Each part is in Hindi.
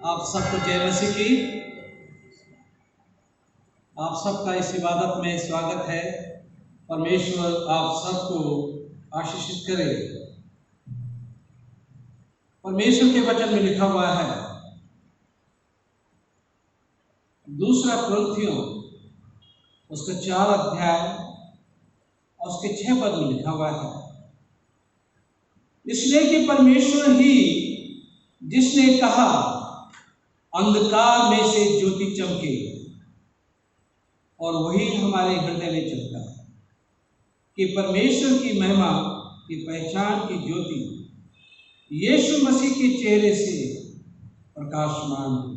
आप सबको जय मसीह की। आप सबका इस इबादत में स्वागत है। परमेश्वर आप सबको आशीषित करे। परमेश्वर के वचन में लिखा हुआ है, दूसरा कुरिन्थियों उसका 4 अध्याय और उसके 6 पद में लिखा हुआ है, इसलिए कि परमेश्वर ही जिसने कहा अंधकार में से ज्योति चमके, और वही हमारे हृदय में चमका है कि परमेश्वर की महिमा की पहचान की ज्योति यीशु मसीह के चेहरे से प्रकाशमान हो।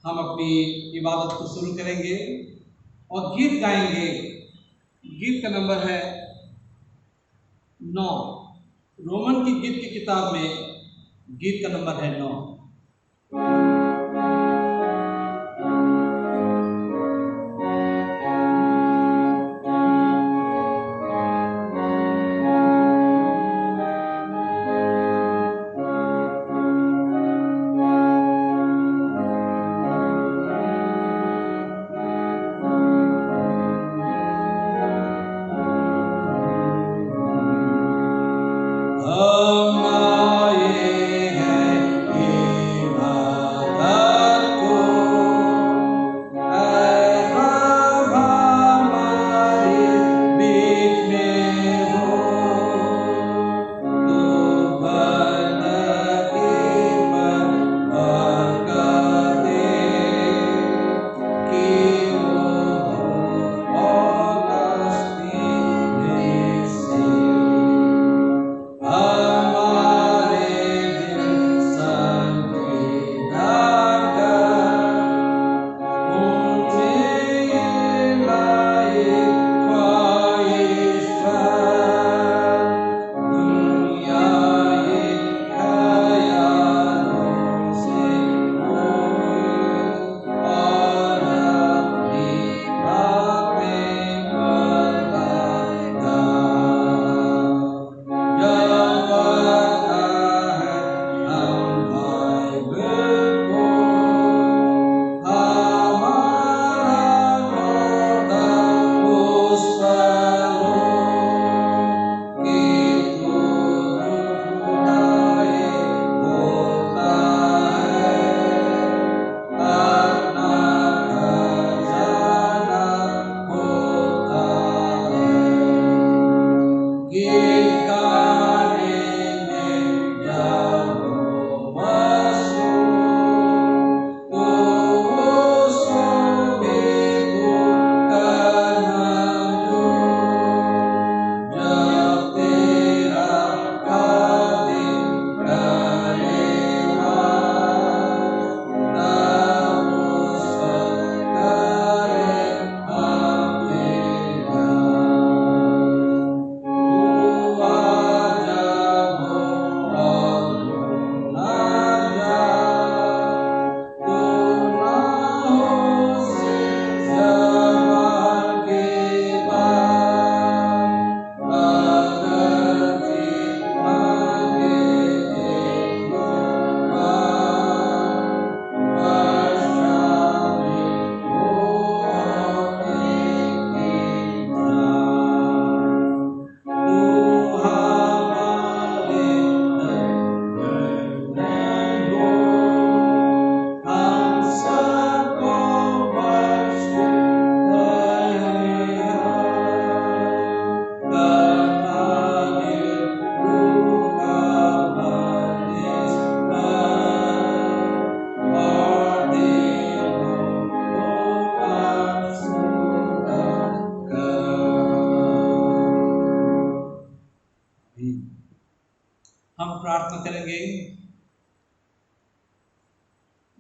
हम अपनी इबादत को शुरू करेंगे और गीत गाएंगे। गीत का नंबर है 9। रोमन की गीत की किताब में गीत का नंबर है 9।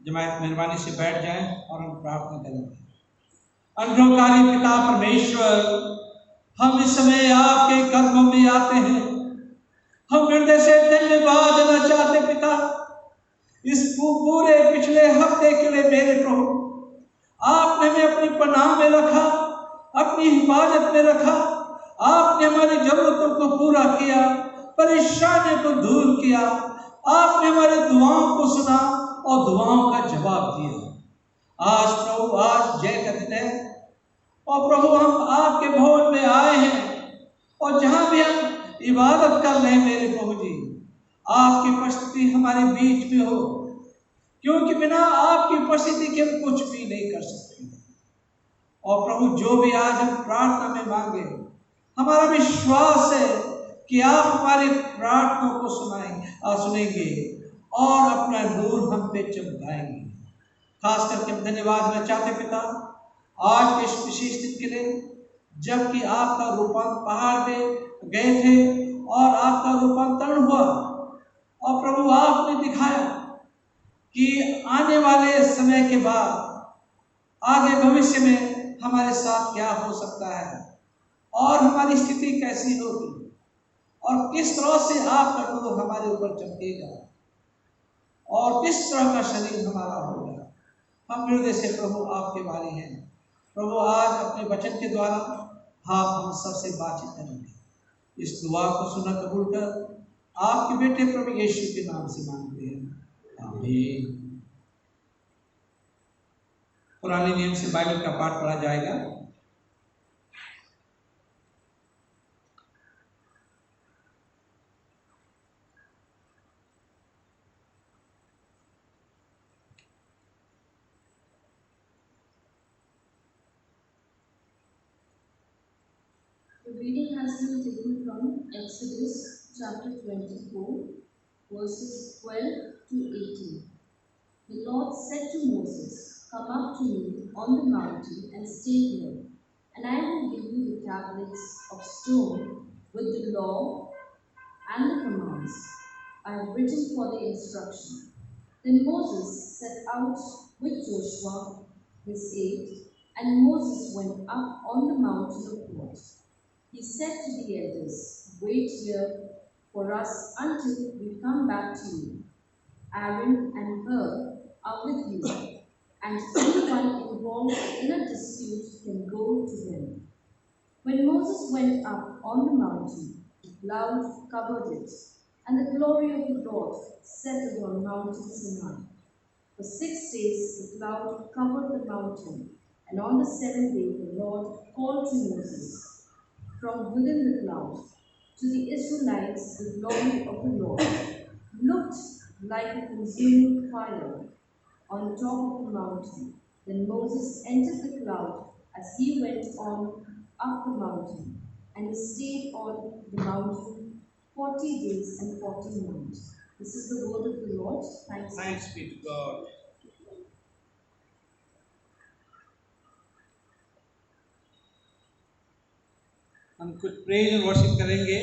जमायत मेहरबानी से बैठ जाएं और हम प्रार्थना करेंगे। अनुग्रहकारी पिता परमेश्वर, हम इस समय आपके कदमों में आते हैं। हम हृदय से धन्यवाद देना चाहते पिता, इस पूरे पिछले हफ्ते के लिए मेरे प्रभु, आपने हमें अपनी पनाह में रखा, अपनी हिफाजत में रखा। आपने हमारी जरूरतों को पूरा किया, परेशानियों को दूर किया। आपने हमारे दुआओं को सुना और दुआओं का जवाब दिया। आज प्रभु, आज जय का दिन है और प्रभु हम आपके भवन में आए हैं और जहां भी हम इबादत कर रहे हैं मेरे प्रभु जी, आपकी उपस्थिति हमारे बीच में हो, क्योंकि बिना आपकी उपस्थिति के हम कुछ भी नहीं कर सकते। और प्रभु जो भी आज हम प्रार्थना में मांगे, हमारा विश्वास है कि आप हमारी प्रार्थना को सुनेंगे और अपना नूर हम पे चमकाएंगे। खास करके धन्यवाद मैं चाहते पिता आज के इस विशेष दिन के लिए, जबकि आपका रूपांतरण पहाड़ पे गए थे और आपका रूपांतरण हुआ और प्रभु आपने दिखाया कि आने वाले समय के बाद आगे भविष्य में हमारे साथ क्या हो सकता है और हमारी स्थिति कैसी होगी और किस तरह से आपका नूर हमारे ऊपर चमकेगा और किस तरह का शरीर हमारा होगा। हम हृदय से प्रभु आपके बारे हैं। प्रभु आज अपने वचन के द्वारा आप हम सबसे बातचीत करेंगे। इस दुआ को सुना कबूल कर आपके बेटे प्रभु यीशु के नाम से मांगते हैं, आमीन। पुराने नियम से बाइबल का पाठ पढ़ा जाएगा। The reading has been taken from Exodus chapter 24, verses 12 to 18. The Lord said to Moses, "Come up to me on the mountain and stay here, and I will give you the tablets of stone with the law and the commands I have written for the instruction." Then Moses set out with Joshua his aide, and Moses went up on the mountain of God. He said to the elders, "Wait here for us until we come back to you. Aaron and Hur are with you, and anyone involved in a dispute can go to them." When Moses went up on the mountain, the cloud covered it, and the glory of the Lord settled on Mount Sinai. For 6 days the cloud covered the mountain, and on the 7th day the Lord called to Moses from within the cloud. To the Israelites the glory of the Lord looked like a consuming fire on top of the mountain. Then Moses entered the cloud as he went on up the mountain, and he stayed on the mountain 40 days and 40 nights. This is the word of the Lord. Thanks be to God. हम कुछ प्रेज और वर्शिप करेंगे।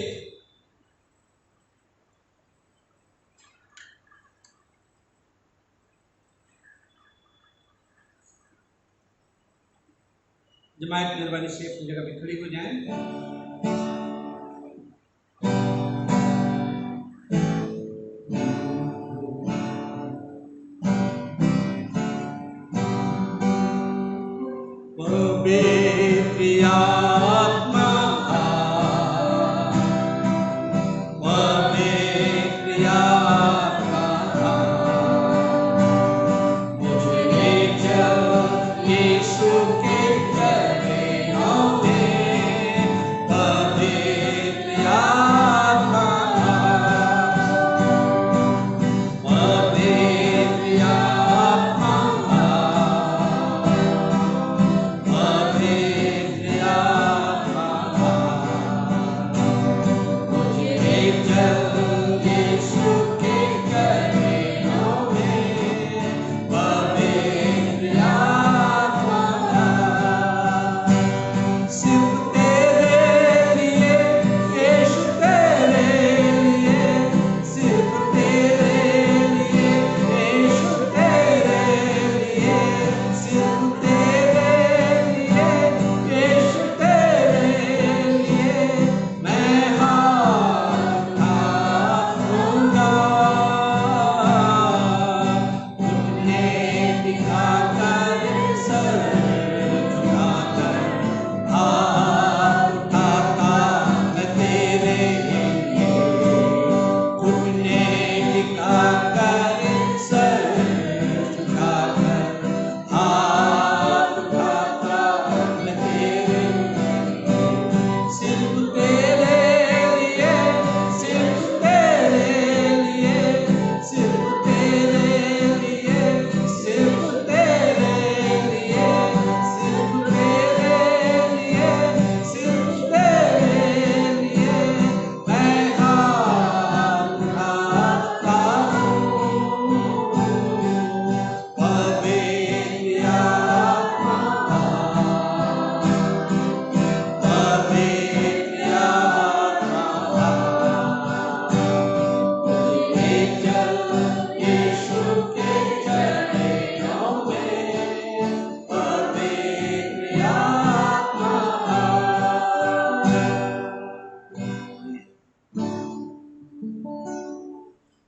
जमात मेहरबानी से अपनी जगह पे खड़ी हो जाएं।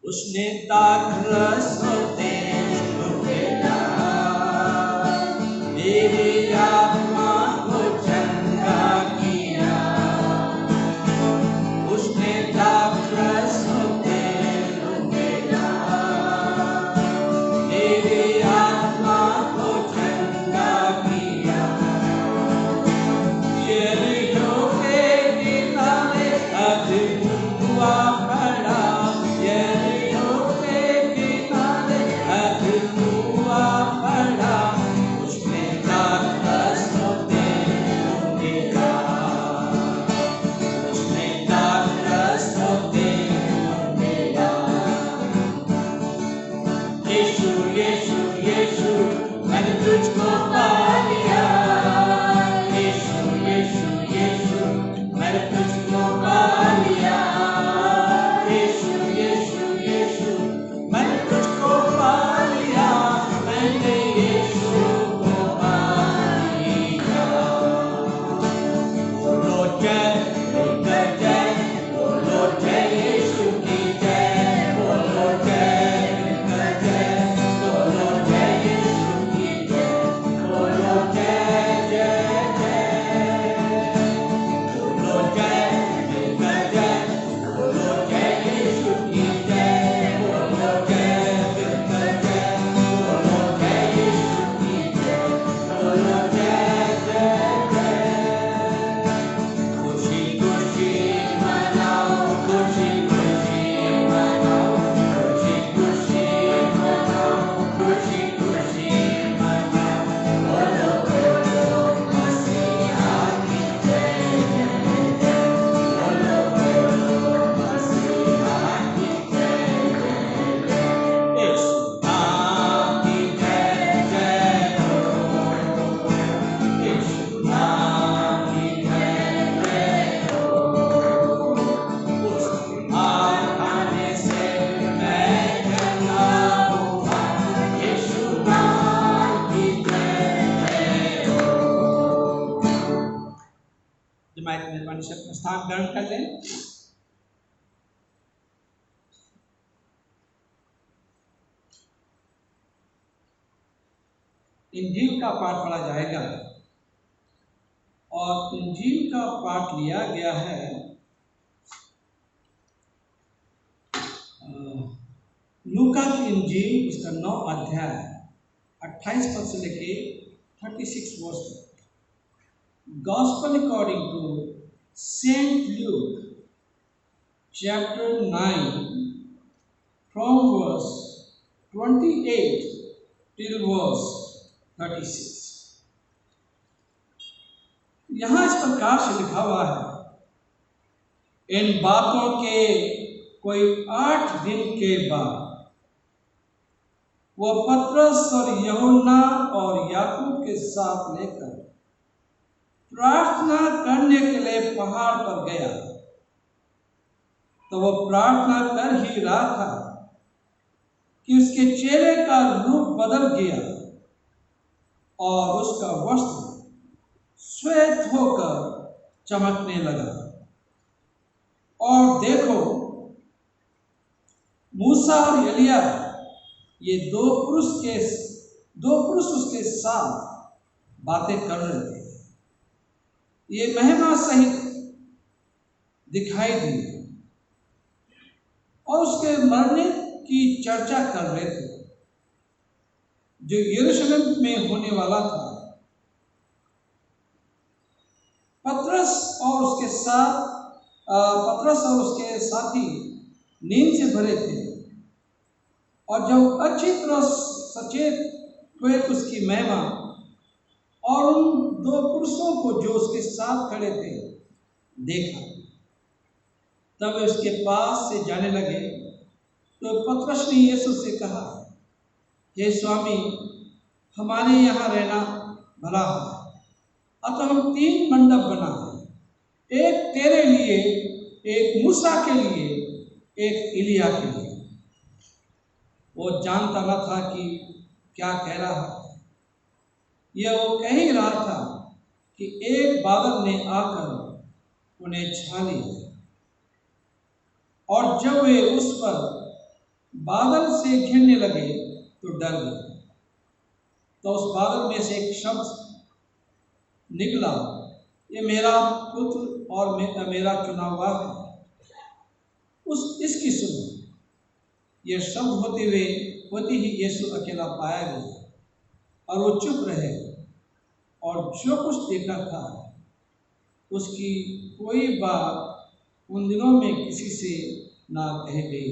उसने दाखरस होते लुटेरा, मेरी आत्मा को चंगा किया। उसने दाखरस होते लुटेरा, मेरी आत्मा को चंगा किया। यरीहो के किनारे अधुआ खड़ा, मेहरबानी से अपना स्थान ग्रहण कर लें। इंजील का पाठ पढ़ा जाएगा और इंजील का पाठ लिया गया है लूका की इंजील, उसका 9 अध्याय 28 पद से लेके 36 वर्ष तक। Gospel according to Saint Luke, chapter 9, from verse 28 till verse 36। यहाँ इस प्रकार से लिखा हुआ है, इन बातों के कोई 8 दिन के बाद वह पतरस और यूहन्ना और याकूब के साथ लेकर प्रार्थना करने के लिए पहाड़ पर गया। तो वह प्रार्थना कर ही रहा था कि उसके चेहरे का रूप बदल गया और उसका वस्त्र श्वेत होकर चमकने लगा। और देखो, मूसा और एलिया, ये दो पुरुष उसके साथ बातें कर रहे थे। ये महिमा सहित दिखाई दी और उसके मरने की चर्चा कर रहे थे जो यरूशलेम में होने वाला था। पतरस और उसके साथी नींद से भरे थे और जब अच्छी तरह सचेत हुए उसकी महिमा और उन 2 पुरुषों को जो उसके साथ खड़े थे देखा, तब उसके पास से जाने लगे। तो पतरस ने यीशु से कहा, हे स्वामी, हमारे यहाँ रहना भला है। अतः हम 3 मंडप बनाए, एक तेरे लिए, एक मूसा के लिए, एक एलिया के लिए। वो जानता न था कि क्या कह रहा था। यह वो कह ही रहा था कि एक बादल ने आकर उन्हें छा लिया, और जब वे उस पर बादल से घिरने लगे तो डर गए। तो उस बादल में से एक शब्द निकला, ये मेरा पुत्र और मेरा चुना हुआ है, इसकी सुनो। ये शब्द होते ही यीशु अकेला पाया गया और वो चुप रहे, और जो कुछ देखा था उसकी कोई बात उन दिनों में किसी से ना कह गई।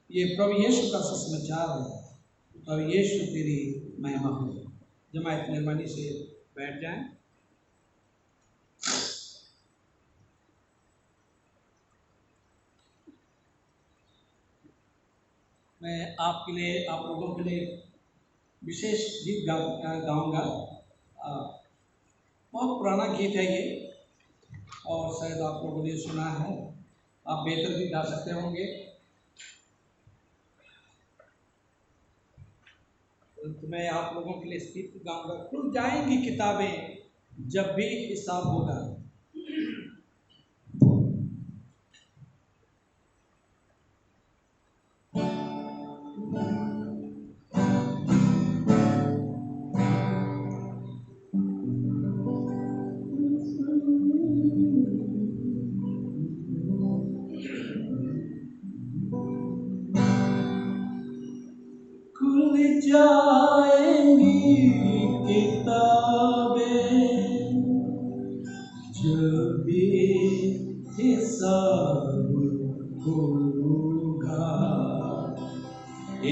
ये प्रभु यीशु का सुसमाचार है। प्रभु यीशु तेरी महिमा हो। जमात मेहरबानी से बैठ जाएं। मैं आपके लिए, आप लोगों के लिए विशेष गीत गाऊंगा। बहुत पुराना गीत है ये, और शायद आप लोगों ने सुना है, आप बेहतर भी गा सकते होंगे। तो मैं आप लोगों के लिए इस गीत को गाऊंगा। खुल जाएंगी किताबें जब भी हिसाब होगा। जाएंगी किताबें जब भी हिसाब होगा,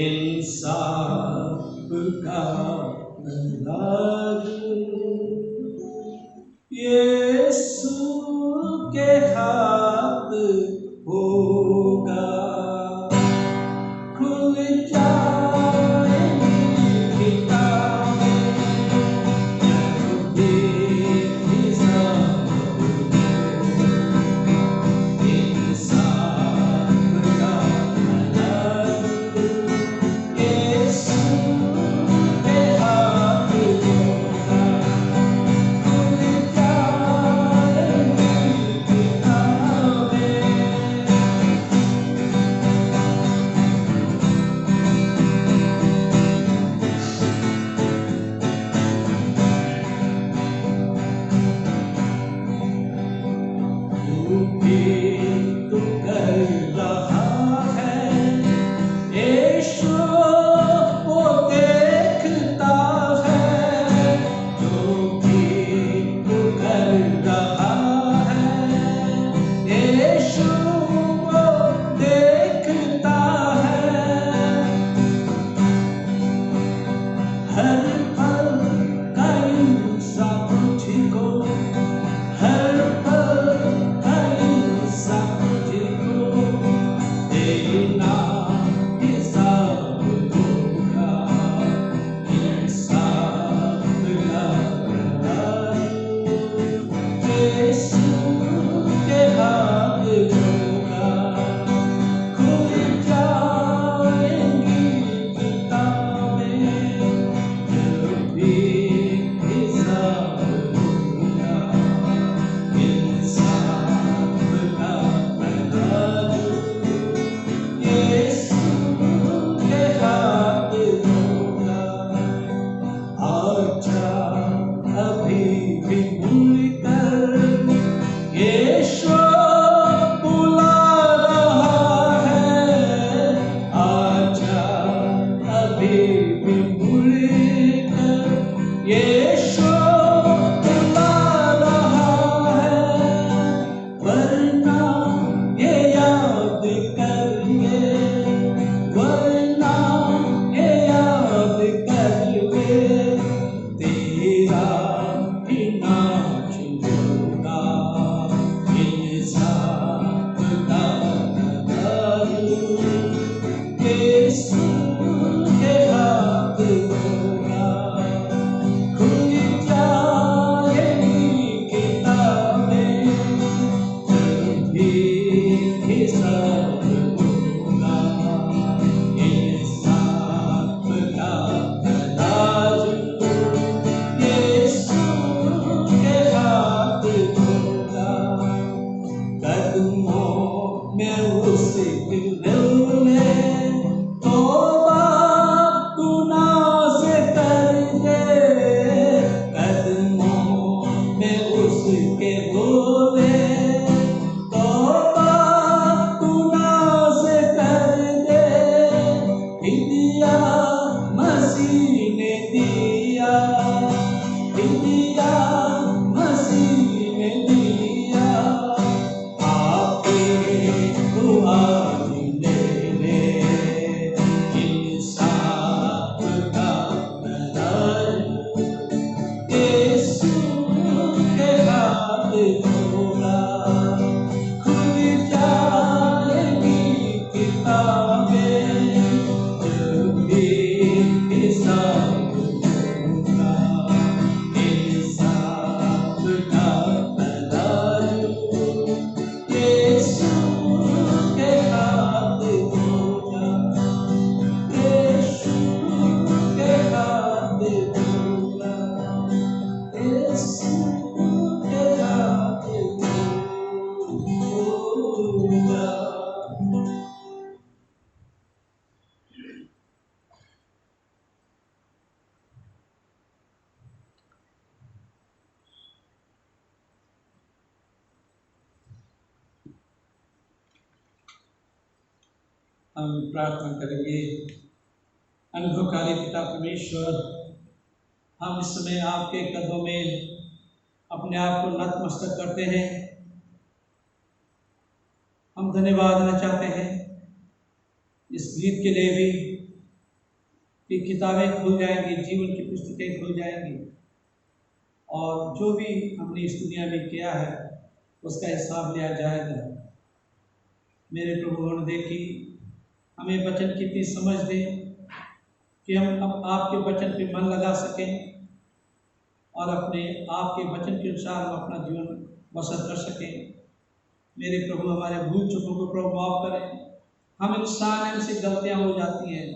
इंसाफ का अंदाज यीशु के हाथ होगा। खुल हम प्रार्थना करेंगे। अनुभवकारी पिता परमेश्वर, हम इस समय आपके कदमों में अपने आप को नतमस्तक करते हैं। हम धन्यवाद देना चाहते हैं इस गीत के लिए भी कि किताबें खुल जाएंगी, जीवन की पुस्तकें खुल जाएंगी और जो भी हमने इस दुनिया में किया है उसका हिसाब लिया जाएगा। मेरे प्रभु ने देखी हमें वचन की इतनी समझ दे कि हम अब आपके वचन पे मन लगा सकें और अपने आपके वचन के अनुसार हम अपना जीवन बसर कर सकें। मेरे प्रभु हमारे भूल चूकों को प्रभु माफ करें। हम इंसान हैं, हमसे गलतियां हो जाती हैं,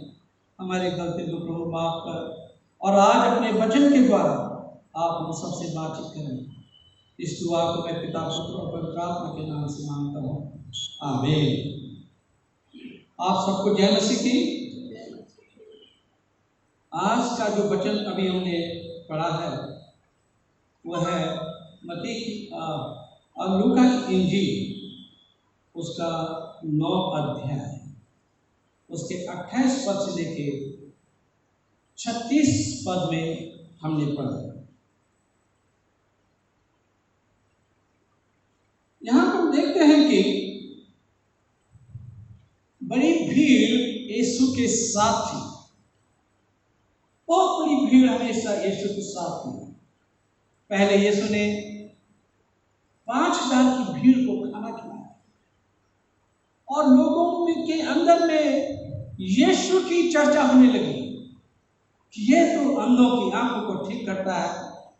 हमारी गलती को प्रभु माफ कर और आज अपने वचन के द्वारा आप हम सबसे बातचीत करें। इस दुआ को मैं पिता पुत्र और पवित्र आत्मा के नाम से मांगता हूँ, आमीन। आप सबको जय मसीह की। आज का जो वचन अभी हमने पढ़ा है वह है मत्ती और लूका की इंजील उसका 9 अध्याय उसके 28 पद से लेके 36 पद में हमने पढ़ा। यहाँ पर देखते हैं कि बड़ी भीड़ यीशु के साथ थी। बहुत बड़ी भीड़ हमेशा यीशु के साथ थी। पहले यीशु ने 5000 की भीड़ को खाना खिलाया और लोगों के अंदर में यीशु की चर्चा होने लगी कि ये तो अंधों की आंखों को ठीक करता है,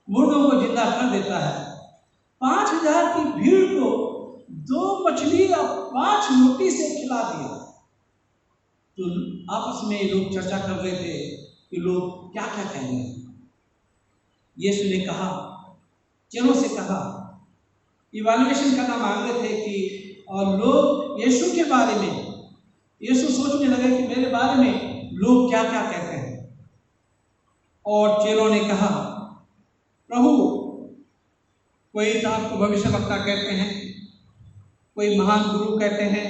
मुर्दों को जिंदा कर देता है। 5000 की भीड़ को 2 मछली और 5 रोटी से खिला दिया। तो आपस में लोग चर्चा कर रहे थे कि लोग क्या क्या कह रहे हैं। यीशु ने कहा, चेलों से कहा, इवैल्यूएशन करना मांग रहे थे कि और लोग यीशु के बारे में, यीशु सोचने लगे कि मेरे बारे में लोग क्या क्या कहते हैं। और चेलों ने कहा, प्रभु कोई तो आपको भविष्यवक्ता कहते हैं, कोई महान गुरु कहते हैं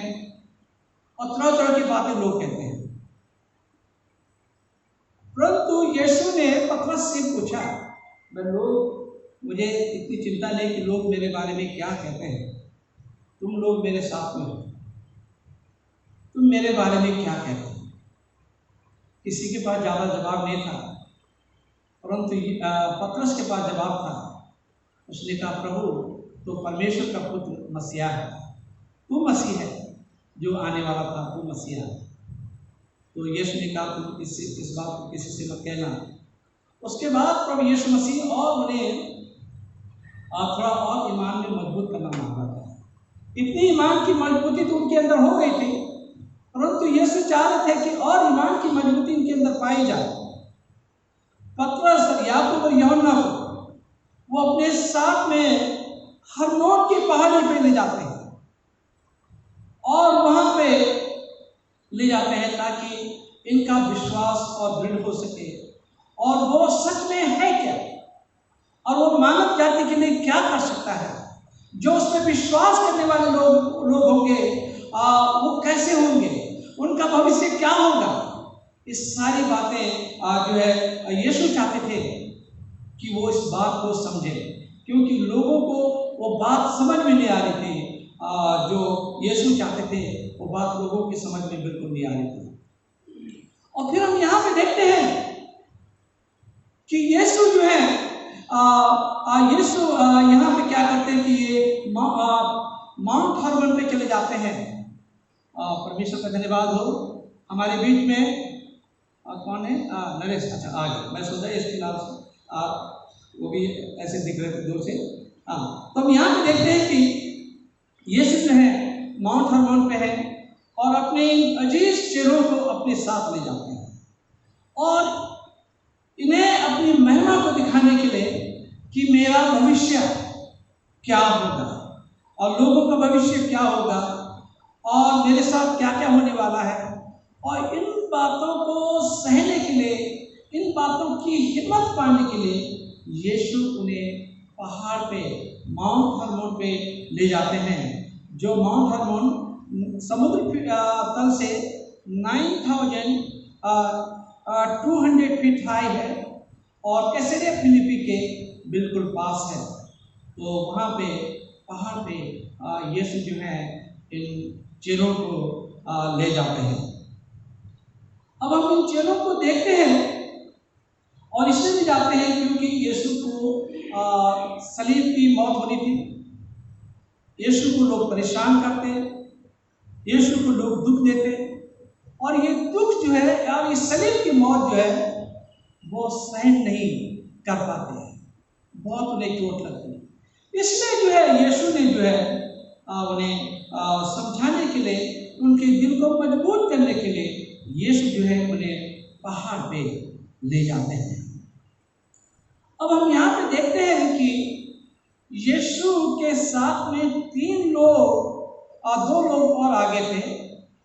और तरह तरह की बातें लोग कहते हैं। परंतु यीशु ने पतरस से पूछा, मैं लोग मुझे इतनी चिंता नहीं कि लोग मेरे बारे में क्या कहते हैं, तुम लोग मेरे साथ में हो, तुम मेरे बारे में क्या कहते हो। किसी के पास ज़्यादा जवाब नहीं था, परंतु पतरस के पास जवाब था। उसने कहा, प्रभु तो परमेश्वर का पुत्र मसीहा है, तू मसीह है जो आने वाला था, तू मसीहा है। तो यीशु ने कहा, तुम इस बात को किसी से मत कहना। उसके बाद प्रभु यीशु मसीह और उन्हें थोड़ा और ईमान में मजबूत करना मांगा था। इतनी ईमान की मजबूती तो उनके अंदर हो गई थी, परंतु यीशु चाह रहे थे कि और ईमान की मजबूती इनके अंदर पाई जाए। पतरस, याकूब और यूहन्ना को वो अपने साथ में हरमोन की पहाड़ी पे ले जाते हैं और वहां पे ले जाते हैं ताकि इनका विश्वास और दृढ़ हो सके और वो सच में है क्या और वो मानव जाति के लिए क्या कर सकता है। जो उस पर विश्वास करने वाले लोग होंगे वो कैसे होंगे, उनका भविष्य क्या होगा। इस सारी बातें जो है यीशु चाहते थे कि वो इस बात को समझे, क्योंकि लोगों को वो बात समझ में नहीं आ रही थी। जो यीशु चाहते थे वो बात लोगों की समझ में बिल्कुल नहीं आ रही थी। और फिर हम यहाँ पे देखते हैं कि यीशु जो है यीशु यहाँ पे क्या करते हैं कि ये माउंट हर्मन पे चले जाते हैं। परमेश्वर का धन्यवाद हो, हमारे बीच में कौन है? नरेश। अच्छा, आ गए। मैं सोचा इसके नाम वो भी ऐसे दिख रहे थे दूर से। तो हम यहाँ पे देखते हैं कि यीशु जो है माउंट हर्मन पे है और अपने अजीज चेलों को अपने साथ ले जाते हैं और इन्हें अपनी महिमा को दिखाने के लिए कि मेरा भविष्य क्या होगा और लोगों का भविष्य क्या होगा और मेरे साथ क्या क्या होने वाला है। और इन बातों को सहने के लिए, इन बातों की हिम्मत पाने के लिए यीशु उन्हें पहाड़ पे माउंट हर्मोन पे ले जाते हैं, जो माउंट हर्मोन समुद्र तल से 9,200 फीट हाई है और कैसरिया फिलिपी के बिल्कुल पास है। तो वहाँ पे पहाड़ पे यीशु जो है इन चेलों को ले जाते हैं। अब हम इन चेलों को देखते हैं और इसलिए भी जाते हैं क्योंकि यीशु को सलीब की मौत होनी थी। यीशु को लोग परेशान करते, यीशु को लोग दुख देते और ये दुख जो है या इस सलीब की मौत जो है वो सहन नहीं कर पाते हैं, बहुत उन्हें चोट लगती है। इसलिए जो है यीशु ने जो है उन्हें समझाने के लिए, उनके दिल को मजबूत करने के लिए यीशु जो है उन्हें पहाड़ पे ले जाते हैं। अब हम यहाँ पे देखते हैं कि यीशु के साथ में दो लोग और आगे थे।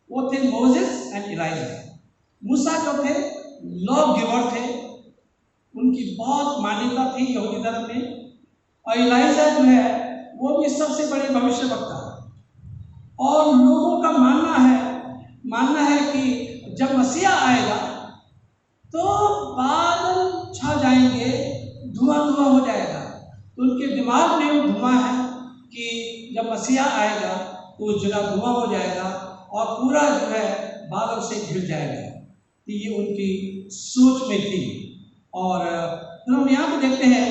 वो थे मोसेस एंड इलाइजा। मूसा जो थे लॉ गिवर थे, उनकी बहुत मान्यता थी यहूदी धर्म में। और इलाइजा जो है वो भी सबसे बड़े भविष्यवक्ता। और लोगों का मानना है कि जब मसीहा आएगा तो बादल छा जाएंगे, धुआं हो जाएगा। तो उनके दिमाग में वो धुआं है कि जब मसीहा आएगा तो उस जगह धुआं हो जाएगा और पूरा जो है बादल से घिर जाएगा। तो ये उनकी सोच में थी। और हम यहाँ पे देखते हैं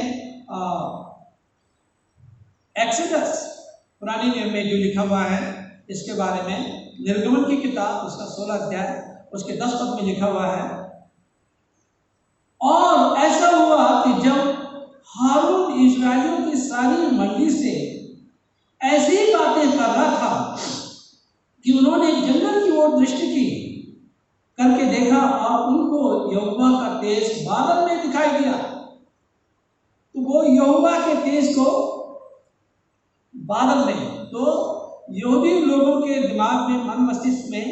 एक्सोडस पुराने नियम में जो लिखा हुआ है इसके बारे में, निर्गमन की किताब उसका 16 अध्याय उसके 10 पद में लिखा हुआ है। और ऐसा हुआ कि जब हारून इस्राएलियों की सारी मंडली से ऐसी बातें कर रहा था कि उन्होंने जंगल की ओर दृष्टि की करके देखा और उनको यहोवा का तेज बादल में दिखाई दिया। तो वो यहोवा के तेज को बादल में, तो यहूदी लोगों के दिमाग में, मन मस्तिष्क में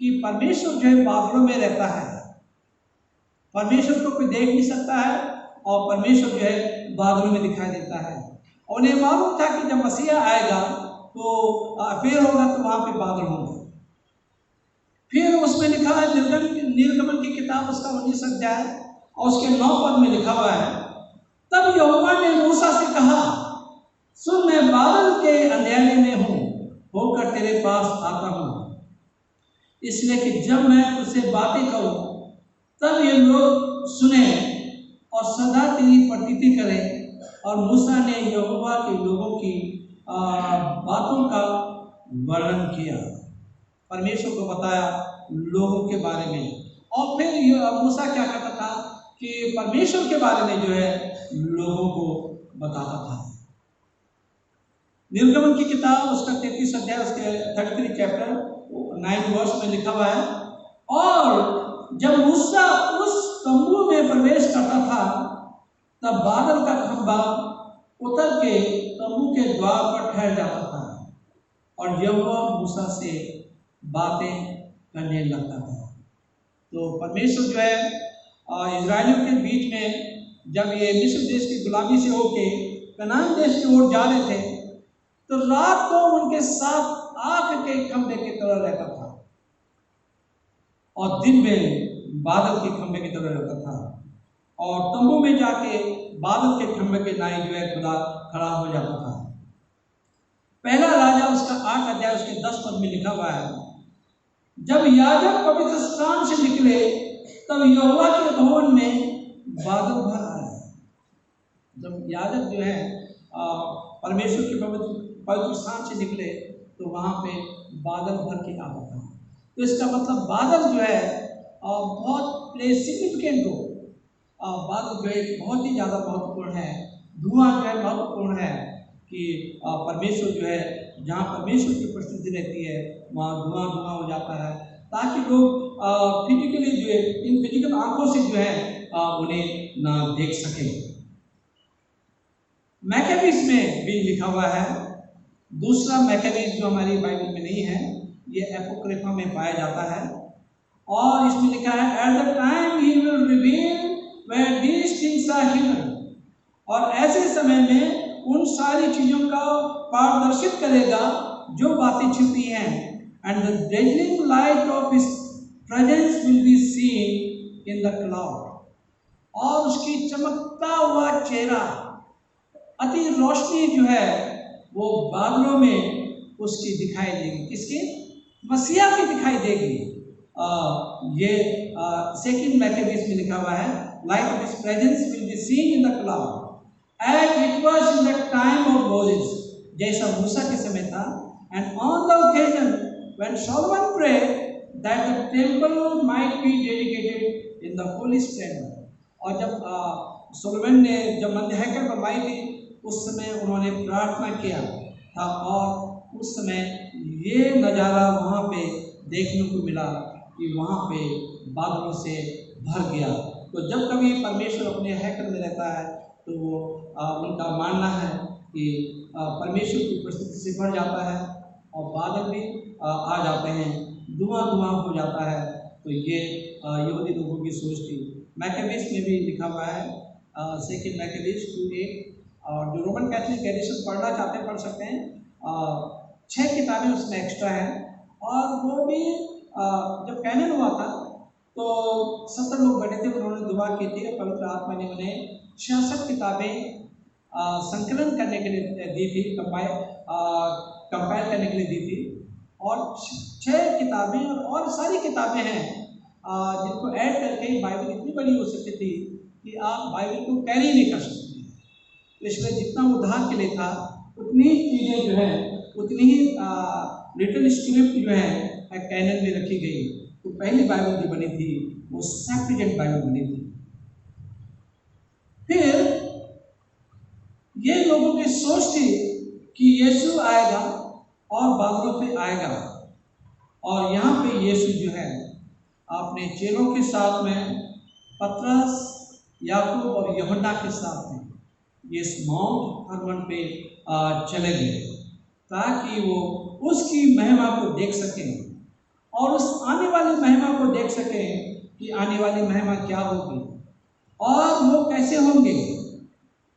कि परमेश्वर जो है बादलों में रहता है, परमेश्वर को कोई देख नहीं सकता है और परमेश्वर जो है बादलों में दिखाई देता है। और उन्हें मालूम था कि जब मसीहा आएगा तो फिर होगा तो वहाँ पे बादल होंगे। फिर उसमें लिखा है निर्गमन की किताब उसका 19 अध्याय और उसके 9 पद में लिखा हुआ है, तब यहोवा ने मूसा से कहा, सुन, मैं बादल के अंधेरे में होकर तेरे पास आता हूँ, इसलिए कि जब मैं तुझसे बातें करूँ तब ये लोग सुने और सदा तेरी प्रतीति करें। और मूसा ने यहोवा के लोगों की बातों का वर्णन किया, परमेश्वर को बताया लोगों के बारे में। और फिर मूसा क्या करता था कि परमेश्वर के बारे में जो है लोगों को बताता था। निर्गमन की किताब उसका 33 अध्याय उसके 33 चैप्टर 9 वर्ष में लिखा हुआ है, और जब मूसा उस तंबू में प्रवेश करता था तब बादल का खंभा उतर के तंबू के द्वार पर ठहर जाता था और यहोवा मूसा से बातें करने लगता था। तो परमेश्वर जो है इजरायलियों के बीच में जब ये मिस्र देश की गुलामी से होके कनान देश की ओर जा रहे थे तो रात को उनके साथ आग के खंभे की तरह रहता था और दिन में बादल के खंभे की तरह रहता था। और तंबू में जाके बादल के खंभे के नाई जो है खुदा खड़ा हो जाता था। पहला राजा उसका 8 अध्याय उसके 10 पद में लिखा हुआ है, जब याजक पवित्र स्थान से निकले तब यहोवा के भवन में बादल भर आया। जब याजक जो है परमेश्वर के पवित्र स्थान से निकले तो वहां पे बादल भर के आता था। तो इसका मतलब बादल जो है बहुत सिग्निफिकेंट हो, बादल जो है बहुत ही ज़्यादा महत्वपूर्ण है। धुआं जो है महत्वपूर्ण है कि परमेश्वर जो है जहाँ परमेश्वर की उपस्थिति रहती है वहाँ धुआं हो जाता है, ताकि लोग फिजिकली जो है इन फिजिकल आंखों से जो है उन्हें ना देख सकें। मैकेबीज में भी लिखा हुआ है, दूसरा मैकेबीज जो हमारी बाइबल में नहीं है, ये एपोक्रिफा में पाया जाता है। और इसमें लिखा है, at the time he will reveal where these things are hidden, और ऐसे समय में उन सारी चीजों का पारदर्शित करेगा जो बातें छिपी हैं। And the dazzling light of his presence will be seen in the cloud. और उसकी चमकता हुआ चेहरा, अति रोशनी जो है वो बादलों में उसकी दिखाई देगी। किसकी? मसीहा की दिखाई देगी। ये सेकंड मैकेबीज में लिखा हुआ है, light of his presence will be seen in the cloud as it was in the time of Moses, जैसा मूसा के समय था। And on the occasion when Solomon prayed that the temple might be dedicated in the holy splendour, और जब सोलोमन ने जब मंदिर हैकल बनवाई थी उस समय उन्होंने प्रार्थना किया था, और उस समय ये नज़ारा वहाँ पे देखने को मिला कि वहाँ पे बादलों से भर गया। तो जब कभी परमेश्वर अपने हैकल में रहता है तो वो उनका मानना है कि परमेश्वर की उपस्थिति से भर जाता है और बादल भी आ जाते हैं, धुआं धुआं हो जाता है। तो ये यहूदी लोगों की सोच थी। मैकेबीज में भी लिखा हुआ है, सेकंड मैकेबीज 2:8, और जो रोमन कैथोलिक एडिशन पढ़ना चाहते हैं पढ़ सकते हैं। 6 किताबें उसमें एक्स्ट्रा हैं, और वो भी जब कैनन हुआ था तो 70 लोग बैठे थे, उन्होंने दुआ की थी और पवित्र आत्मा ने उन्हें 66 किताबें संकलन करने के लिए दी थी, कंपाइल करने के लिए दी थी। और 6 किताबें और सारी किताबें हैं जिनको ऐड करके बाइबल इतनी बड़ी हो सकती थी कि आप बाइबल को कैरी नहीं कर सकते। तो इसलिए जितना उद्धार के लिए था उतनी ही चीज़ें जो है, उतनी ही रिटन स्क्रिप्ट जो है कैनन में रखी गई। तो पहली बाइबल जो बनी थी वो सेप्टुअजिंट बाइबल बनी थी। फिर ये लोगों की सोच थी कि यीशु आएगा और बादलों पे आएगा, और यहाँ पे यीशु जो है अपने चेलों के साथ में, पतरस, याकूब और यूहन्ना के साथ में ये माउंट हरमोन पे चले गए ताकि वो उसकी महिमा को देख सकें और उस आने वाली महिमा को देख सकें कि आने वाली महिमा क्या होगी और वो कैसे होंगे।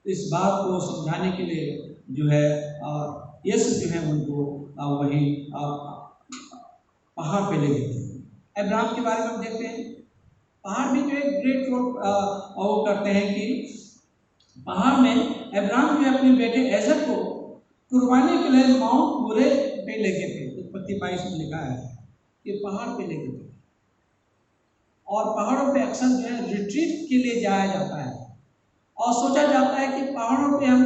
इस बात को समझाने के लिए जो है यीशु जो है उनको वही पहाड़ पे ले गए थे। अब्राहम के बारे में हम देखते हैं, पहाड़ भी जो एक ग्रेट रोल वो करते हैं कि पहाड़ में अब्राहम जो अपने बेटे ऐजर को कुर्बानी के लिए माउंट मोरे पे ले गए थे। उत्पत्ति 22 में लिखा है कि पहाड़ पे ले गए थे, और पहाड़ों पे अक्सर जो है रिट्रीट के लिए जाया जाता है और सोचा जाता है कि पहाड़ों पे हम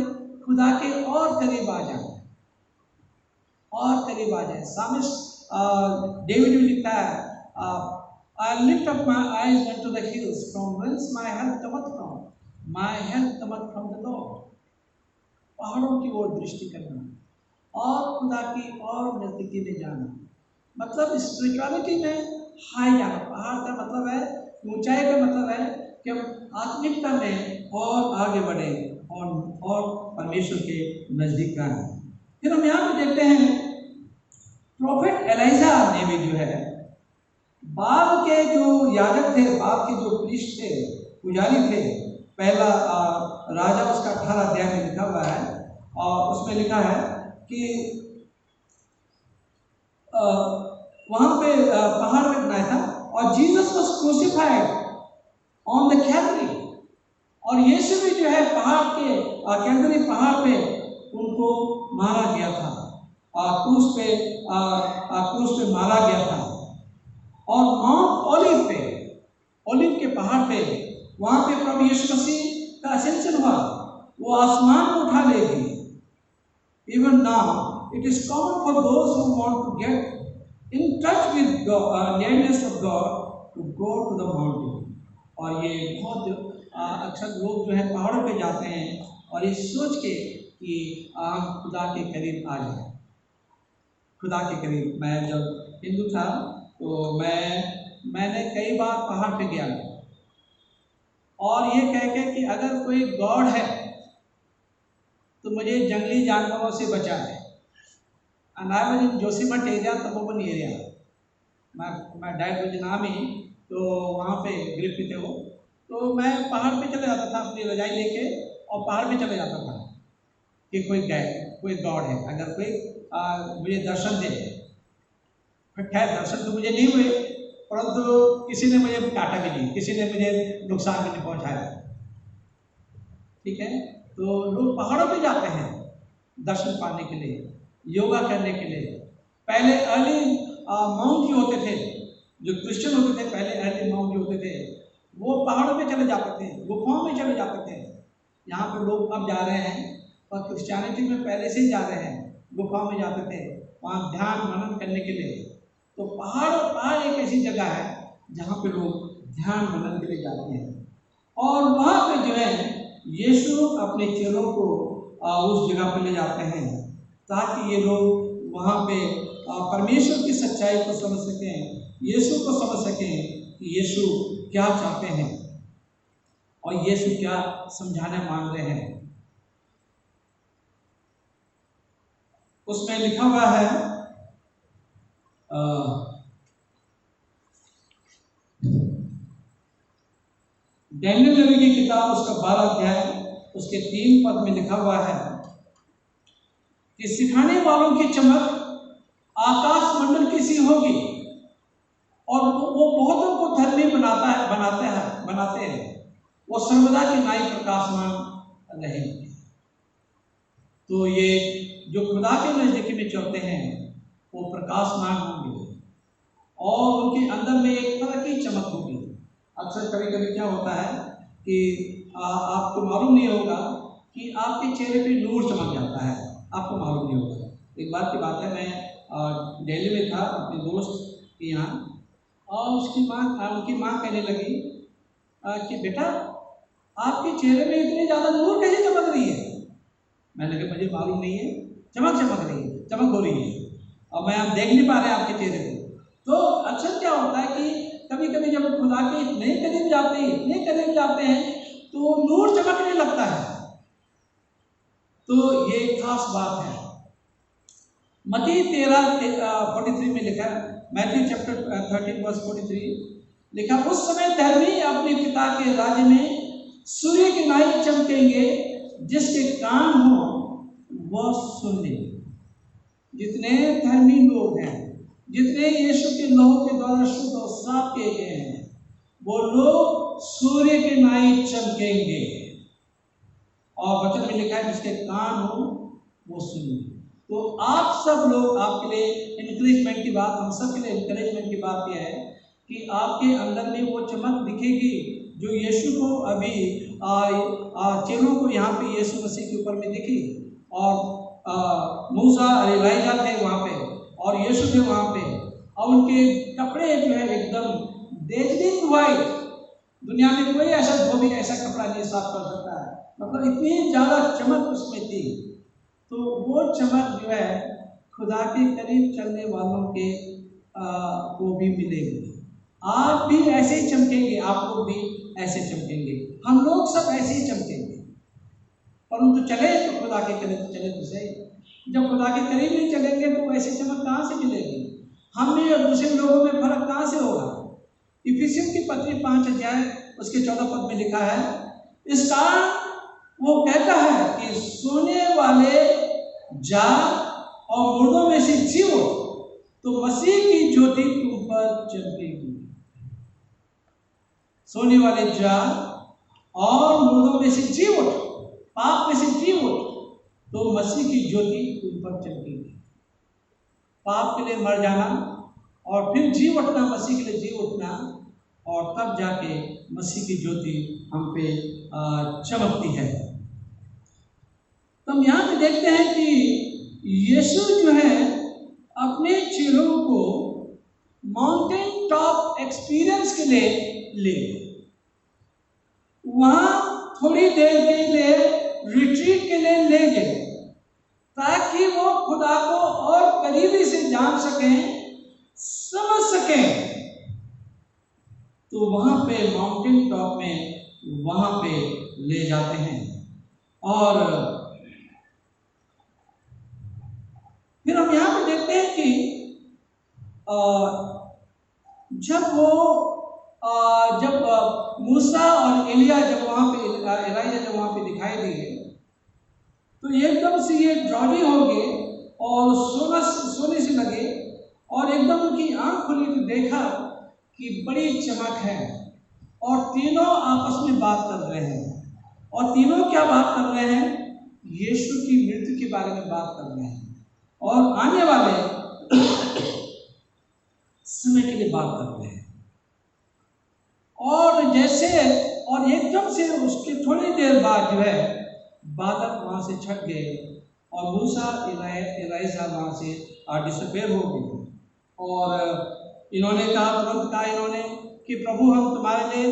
खुदा के और करीब आ जाए, और करीब आ जाए। सामिस्ट डेविड भी लिखता है, I lift up my eyes unto the hills, from whence my help cometh from. My help cometh from the Lord. पहाड़ों की ओर दृष्टि करना और खुदा की और नजदीकी में जाना, मतलब स्पिरिचुअलिटी में हाई जाना। पहाड़ का मतलब है, ऊंचाई का मतलब है कि हम आत्मिकता में और आगे बढ़े और परमेश्वर के नजदीक आए। फिर हम यहाँ पे देखते हैं प्रोफेट एलिजा ने भी जो है बाल के जो याजक थे, बाल के जो प्रीस्ट थे, पुजारी थे, पहला राजा उसका 18 अध्याय में लिखा हुआ है, और उसमें लिखा है कि वहां पे पहाड़ पे बनाया था, और Jesus was crucified on the Calvary, और यीशु भी जो है पहाड़ के कैलवरी पहाड़ पे उनको मारा गया था, क्रूस पे मारा गया था। और माउंट ओलिव के पहाड़ पे वहां पे प्रभु यीशु मसीह का असेंशन हुआ, वो आसमान को उठा लेगी। Even now, it is common for those who want to get in touch with God, nearness of God, to go to the mountain. और ये बहुत अक्सर लोग जो है पहाड़ों पे जाते हैं और ये सोच के कि हम खुदा के करीब आ जाए, खुदा के करीब। मैं जब हिंदू था तो मैंने कई बार पहाड़ पे गया, और ये कह के कि अगर कोई गॉड है तो मुझे जंगली जानवरों से बचाए। And I was in Joshimath area, Tapovan area, मैं डाइट विद नामी, तो वहाँ पे ग्रिप थे वो, तो मैं पहाड़ पे चले जाता था अपनी रजाई लेके, और पहाड़ पे चले जाता था कि कोई गॉड है, अगर कोई मुझे दर्शन दे। खैर दर्शन तो मुझे नहीं हुए, परंतु किसी ने मुझे डांटा भी नहीं, किसी ने मुझे नुकसान भी नहीं पहुंचाया। ठीक है, तो लोग पहाड़ों पे जाते हैं दर्शन पाने के लिए, योगा करने के लिए। पहले अर्ली मॉन्क जो होते थे, जो क्रिश्चियन होते थे, पहले अर्ली मॉन्क जो होते थे, वो पहाड़ों पे चले जाते थे, गुफाओं में चले जाते थे। यहाँ पे लोग अब जा रहे हैं, और क्रिश्चियनिटी में पहले से ही जा रहे हैं, गुफाओं में जाते थे वहाँ ध्यान मनन करने के लिए। तो पहाड़ एक ऐसी जगह है जहाँ पे लोग ध्यान मनन के लिए जाते हैं, और वहाँ पे जो है यीशु अपने चेलों को उस जगह पे ले जाते हैं ताकि ये लोग वहाँ पे परमेश्वर की सच्चाई को समझ सकें, यीशु को समझ सकें कि यीशु क्या चाहते हैं और यीशु क्या समझाने मांग रहे हैं। उसमें लिखा हुआ है डैनियल नबी की किताब उसका 12 अध्याय उसके 3 पद में लिखा हुआ है कि सिखाने वालों की चमक आकाश मंडल की सी होगी और वो बहुतों को धर्मी बनाते हैं, वो सर्वदा की नाई प्रकाशमान रहेंगे। तो ये जो खुदा के नजदीकी में चलते हैं वो प्रकाशमान होंगे और उनके अंदर में एक तरह की चमक होगी। अक्सर कभी कभी क्या होता है कि आपको मालूम नहीं होगा कि आपके चेहरे पे नूर चमक जाता है, आपको मालूम नहीं होगा। एक बार की बात है, मैं दिल्ली में था अपने दोस्त के यहाँ, और उनकी माँ कहने लगी कि बेटा आपके चेहरे में इतनी ज़्यादा नूर कैसे चमक रही है। मैंने कहा मुझे मालूम नहीं है, चमक रही है, चमक हो रही है, और मैं आप देख नहीं पा रहे आपके चेहरे को। तो अक्सर क्या होता है कि कभी कभी जब खुदा के इतने करीब जाते हैं तो नूर चमकने लगता है। तो ये खास बात है। मत्ती 13:43 में लिखा, मैथ्यू चैप्टर 13 वर्स 43 लिखा, उस समय धर्मी अपने पिता के राज्य में सूर्य की नाई चमकेंगे, जिसके कान हो वह सुन ले। जितने धर्मी लोग हैं, जितने यीशु के लहू के द्वारा शुद्ध और साफ किए गए हैं, वो लोग सूर्य के नाई चमकेंगे। और वचन में लिखा है जिसके कान हो वो सुने। तो आप सब लोग, आपके लिए इंकरेजमेंट की बात, हम सब के लिए इंकरेजमेंट की बात यह है कि आपके अंदर में वो चमक दिखेगी जो यीशु को अभी चेलों को यहाँ पे यीशु मसीह के ऊपर में दिखी। और मूसा और एलिया थे वहाँ पे, और यीशु थे वहाँ पे, और उनके कपड़े जो है एकदम डेजलिंग वाइट। दुनिया में कोई ऐसा धोबी ऐसा कपड़ा नहीं साफ कर सकता है, मतलब इतनी ज़्यादा चमक उसमें थी। तो वो चमक जो है खुदा के करीब चलने वालों के को भी मिलेगी। आप भी ऐसे ही चमकेंगे, आप लोग भी ऐसे चमकेंगे, हम लोग सब ऐसे ही चमकेंगे। परंतु चले तो खुदा के करीब चले तो सही। जब खुदा के करीब नहीं चलेंगे तो ऐसी चमक कहाँ से मिलेगी? हम में और दूसरे लोगों में फर्क कहाँ से होगा? इफिसियों की पत्री 5 अध्याय उसके 14 पद में लिखा है, इस कारण वो कहता है कि सोने वाले जाग और मुर्दों में से जी हो तो मसीह की ज्योति तुम पर चमकेगी। सोने वाले जाग और मुर्दों में से जी उठ, पाप में से जी उठ तो मसीह की ज्योति तुम पर चमकेगी। पाप के लिए मर जाना और फिर जी उठना, मसीह के लिए जी उठना, और तब जाके मसीह की ज्योति हम पे चमकती है। तो हम यहाँ पे देखते हैं कि यीशु जो है अपने चेलों को माउंटेन टॉप एक्सपीरियंस के लिए ले, वहाँ थोड़ी देर के लिए रिट्रीट के लिए ले गए ताकि वो खुदा को और करीबी से जान सकें, समझ सकें। तो वहाँ पे माउंटेन टॉप में वहाँ पे ले जाते हैं, और फिर हम यहाँ पे देखते हैं कि जब मूसा और एलिया जब वहाँ पे दिखाई दिए तो एकदम से ये ड्रॉडी हो गए और सोने से लगे, और एकदम उनकी आंख खुली तो देखा की बड़ी चमक है और तीनों आपस में बात कर रहे हैं। और तीनों क्या बात कर रहे हैं? यीशु की मृत्यु के बारे में बात कर रहे हैं और आने वाले समय के लिए बात कर रहे हैं। और जैसे और एकदम से उसके थोड़ी देर बाद जो है बादल वहां से छट गए और मूसा एलाइजा वहां से डिसअपीयर हो गए। और इन्होंने कहा, तुरंत कहा इन्होंने कि प्रभु हम तुम्हारे लिए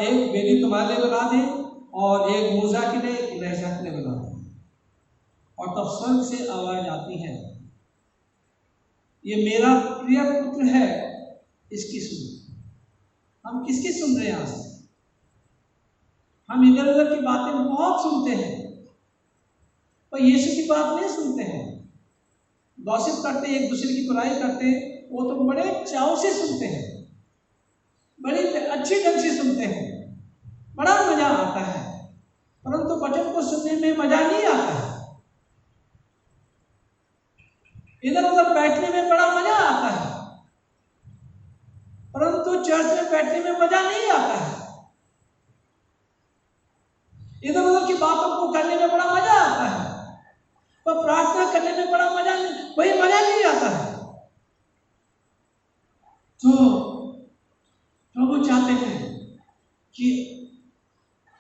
एक बेदी तुम्हारे लिए बना दें और एक मूसा के लिए, एक एलाइजा के लिए बना दें। और तब स्वर्ग से आवाज आती है, ये मेरा प्रिय पुत्र है, इसकी सुनो। हम किसकी सुन रहे हैं? आज हम इधर उधर की बातें बहुत सुनते हैं पर यीशु की बात नहीं सुनते हैं। गॉसिप करते हैं, एक दूसरे की बुराई करते हैं, वो तो बड़े चाव से सुनते हैं, बड़े अच्छे ढंग से सुनते हैं, बड़ा मजा आता है। परंतु वचन को सुनने में मजा नहीं आता है। इधर उधर बैठने में बड़ा मजा आता है परंतु चर्च में बैठने में मजा नहीं आता है। इधर उधर की बातों को करने में बड़ा मजा आता है पर प्रार्थना करने में बड़ा मजा नहीं, वही मजा नहीं आता है। तो प्रभु चाहते हैं कि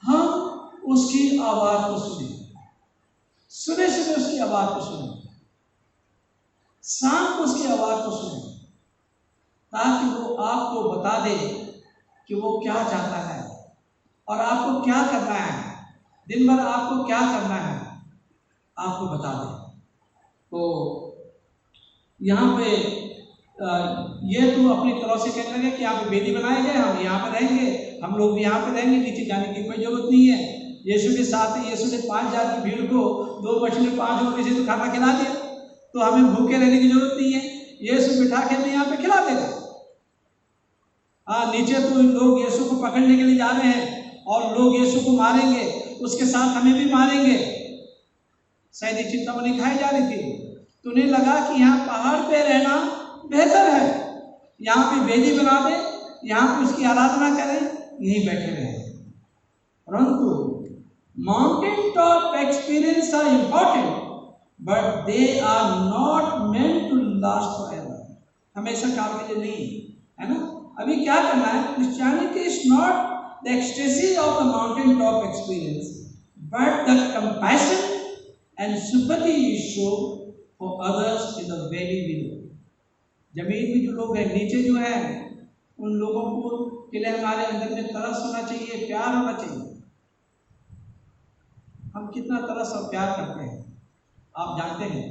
हम उसकी आवाज को सुने, सुने सुने उसकी आवाज को सुने, शाम को उसकी आवाज को सुने, ताकि वो आपको बता दे कि वो क्या चाहता है और आपको क्या करना है, दिन भर आपको क्या करना है, आपको बता दे। तो यहाँ पे ये तो अपनी तरफ से कहने लगे कि यहाँ पे बेदी बनाए गए, हम यहाँ पे रहेंगे, हम लोग भी यहाँ पे रहेंगे, नीचे जाने की कोई जरूरत नहीं है। यीशु के साथ यीशु ने 5,000 की भीड़ को 2 मछली 5 रोटी से तो खाना खिला दिया, तो हमें भूखे रहने की जरूरत नहीं है। यीशु बिठा के हमें यहाँ पे खिला देगा। नीचे तो लोग यीशु को पकड़ने के लिए जा रहे हैं और लोग यीशु को मारेंगे, उसके साथ हमें भी मारेंगे। सैनिक चिंतामणि खाई जा रही थी, तो उन्हें लगा कि यहाँ पहाड़ पे रहना बेहतर है, यहाँ पे वेदी बना दे, यहाँ पे उसकी आराधना करें, यहीं बैठे रहे। परंतु mountain top experience are important but they are not meant to last forever. हमेशा काल के लिए नहीं है ना। अभी क्या करना है? Christianity is not the ecstasy of the mountain top experience but the compassion and sympathy you show for others in the very below. जमीन में जो लोग हैं, नीचे जो है, उन लोगों को के लिए हमारे अंदर में तरस होना चाहिए, प्यार होना चाहिए। हम कितना तरस और प्यार करते हैं। आप जानते हैं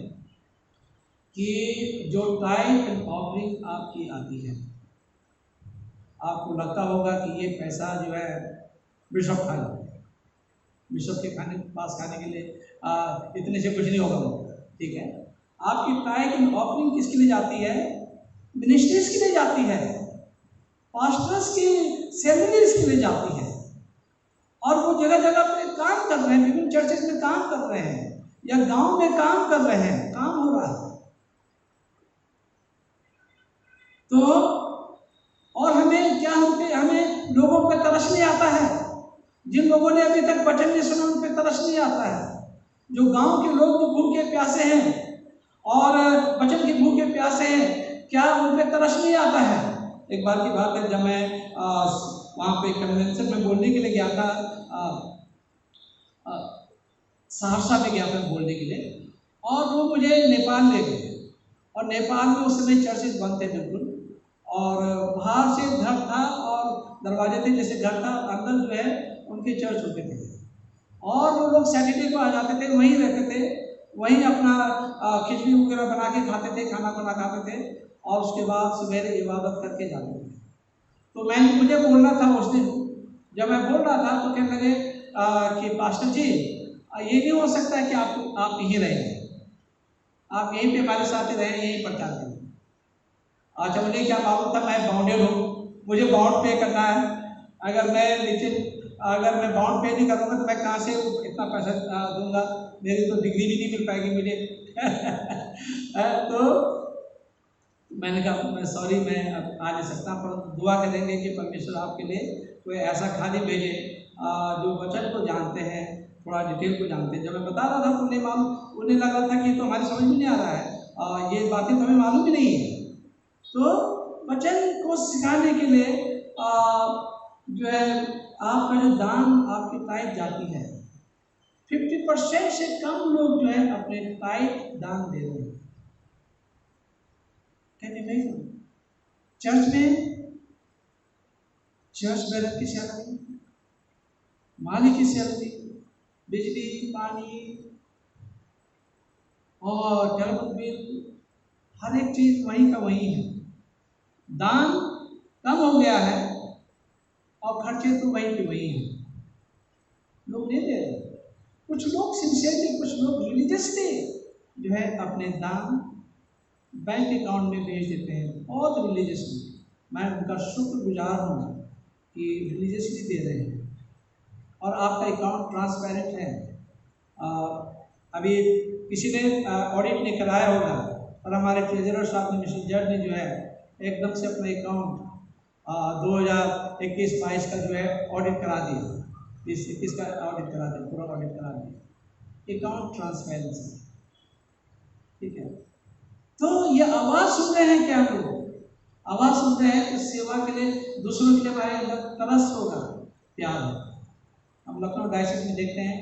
कि जो टाइम एंड ऑफरिंग आपकी आती है, आपको लगता होगा कि ये पैसा जो है बिशप खा लेते हैं, बिशप के पास खाने के लिए इतने से कुछ नहीं होगा, ठीक है। आपकी टाइम एंड ऑफरिंग किसके लिए जाती है? मिनिस्ट्रीज के लिए जाती है, पास्टर्स की सेमिनरीज के लिए जाती है। और वो जगह जगह पे काम कर रहे हैं, विभिन्न चर्चेज में काम कर रहे हैं या गांव में काम कर रहे हैं, काम हो रहा है। तो और हमें क्या होते, हमें लोगों पे तरस नहीं आता है। जिन लोगों ने अभी तक वचन नहीं सुना उन पे तरस नहीं आता है। जो गांव के लोग जो भूखे प्यासे हैं और वचन के भूखे प्यासे हैं, क्या उन पे तरस नहीं आता है? एक बार की बात है, जब मैं वहाँ पे कन्वेंशन में बोलने के लिए गया था, सहरसा में गया था बोलने के लिए, और वो मुझे नेपाल ले गए। और नेपाल में उस समय चर्चेज बंद थे बिल्कुल, और बाहर से घर था और दरवाजे थे जैसे घर था, अंदर जो है उनके चर्च होते थे। और वो लोग सैटरडे को आ जाते थे, वहीं रहते थे, वहीं अपना खिचड़ी वगैरह बना के खाते थे, खाना बना खाते थे, और उसके बाद सवेरे इबादत करके जाते थे। तो मुझे बोलना था उस दिन, जब मैं बोल रहा था तो कहने लगे कि पास्टर जी ये नहीं हो सकता है कि आप यहीं रहेंगे, आप यहीं पे हमारे साथ ही रहें, यहीं प्रचार करें। अच्छा, मुझे क्या मालूम था मैं बाउंडेड हूँ, मुझे बाउंड पे करना है। अगर मैं बाउंड पे नहीं करूँगा तो मैं कहाँ से इतना पैसा दूंगा, मेरी तो डिग्री भी नहीं मिल पाएगी मुझे। तो मैंने कहा मैं सॉरी, मैं अब आ नहीं सकता, पर दुआ करेंगे कि परमेश्वर आपके लिए कोई ऐसा खाली भेजे जो वचन को जानते हैं, थोड़ा डिटेल को जानते हैं। जब मैं बता रहा था तो उन्हें लग रहा था कि तो हमारी समझ में नहीं आ रहा है, ये बातें तो हमें मालूम ही नहीं है। तो वचन को सिखाने के लिए जो है आपका जो दान, आपकी टाइप जाती है, 50% से कम लोग जो है अपने टाइप दान दे रहे हैं। चर्च में किसी अलग, माली किसी अलग, बिजली पानी और टेलीफोन बिल, हर एक चीज वहीं का वहीं है। दान कम हो गया है और खर्चे तो वहीं के वहीं हैं। लोग नहीं दे रहे। कुछ लोग सिंसियरली, कुछ लोग रिलीजियसली जो है अपने दान बैंक अकाउंट में भेज देते हैं, बहुत रिलीजियसली। मैं उनका शुक्रगुजार हूँ कि रिलीजियसली दे रहे हैं और आपका अकाउंट ट्रांसपेरेंट है। अभी किसी ने ऑडिट नहीं कराया होगा और हमारे ट्रेजरर साहब ने, मिस्टर जज ने जो है एकदम से अपना अकाउंट 2021-22 का जो है ऑडिट करा दिया, 2021 का ऑडिट करा दिया, पूरा ऑडिट करा दिया। अकाउंट ट्रांसपेरेंसी, ठीक है। तो ये आवाज़ सुन रहे हैं क्या हम लोग? आवाज़ सुन रहे हैं तो सेवा के लिए, दूसरों के लिए हमारे अंदर तरस होगा, प्यार होगा। हम लखनऊ डायसिस में देखते हैं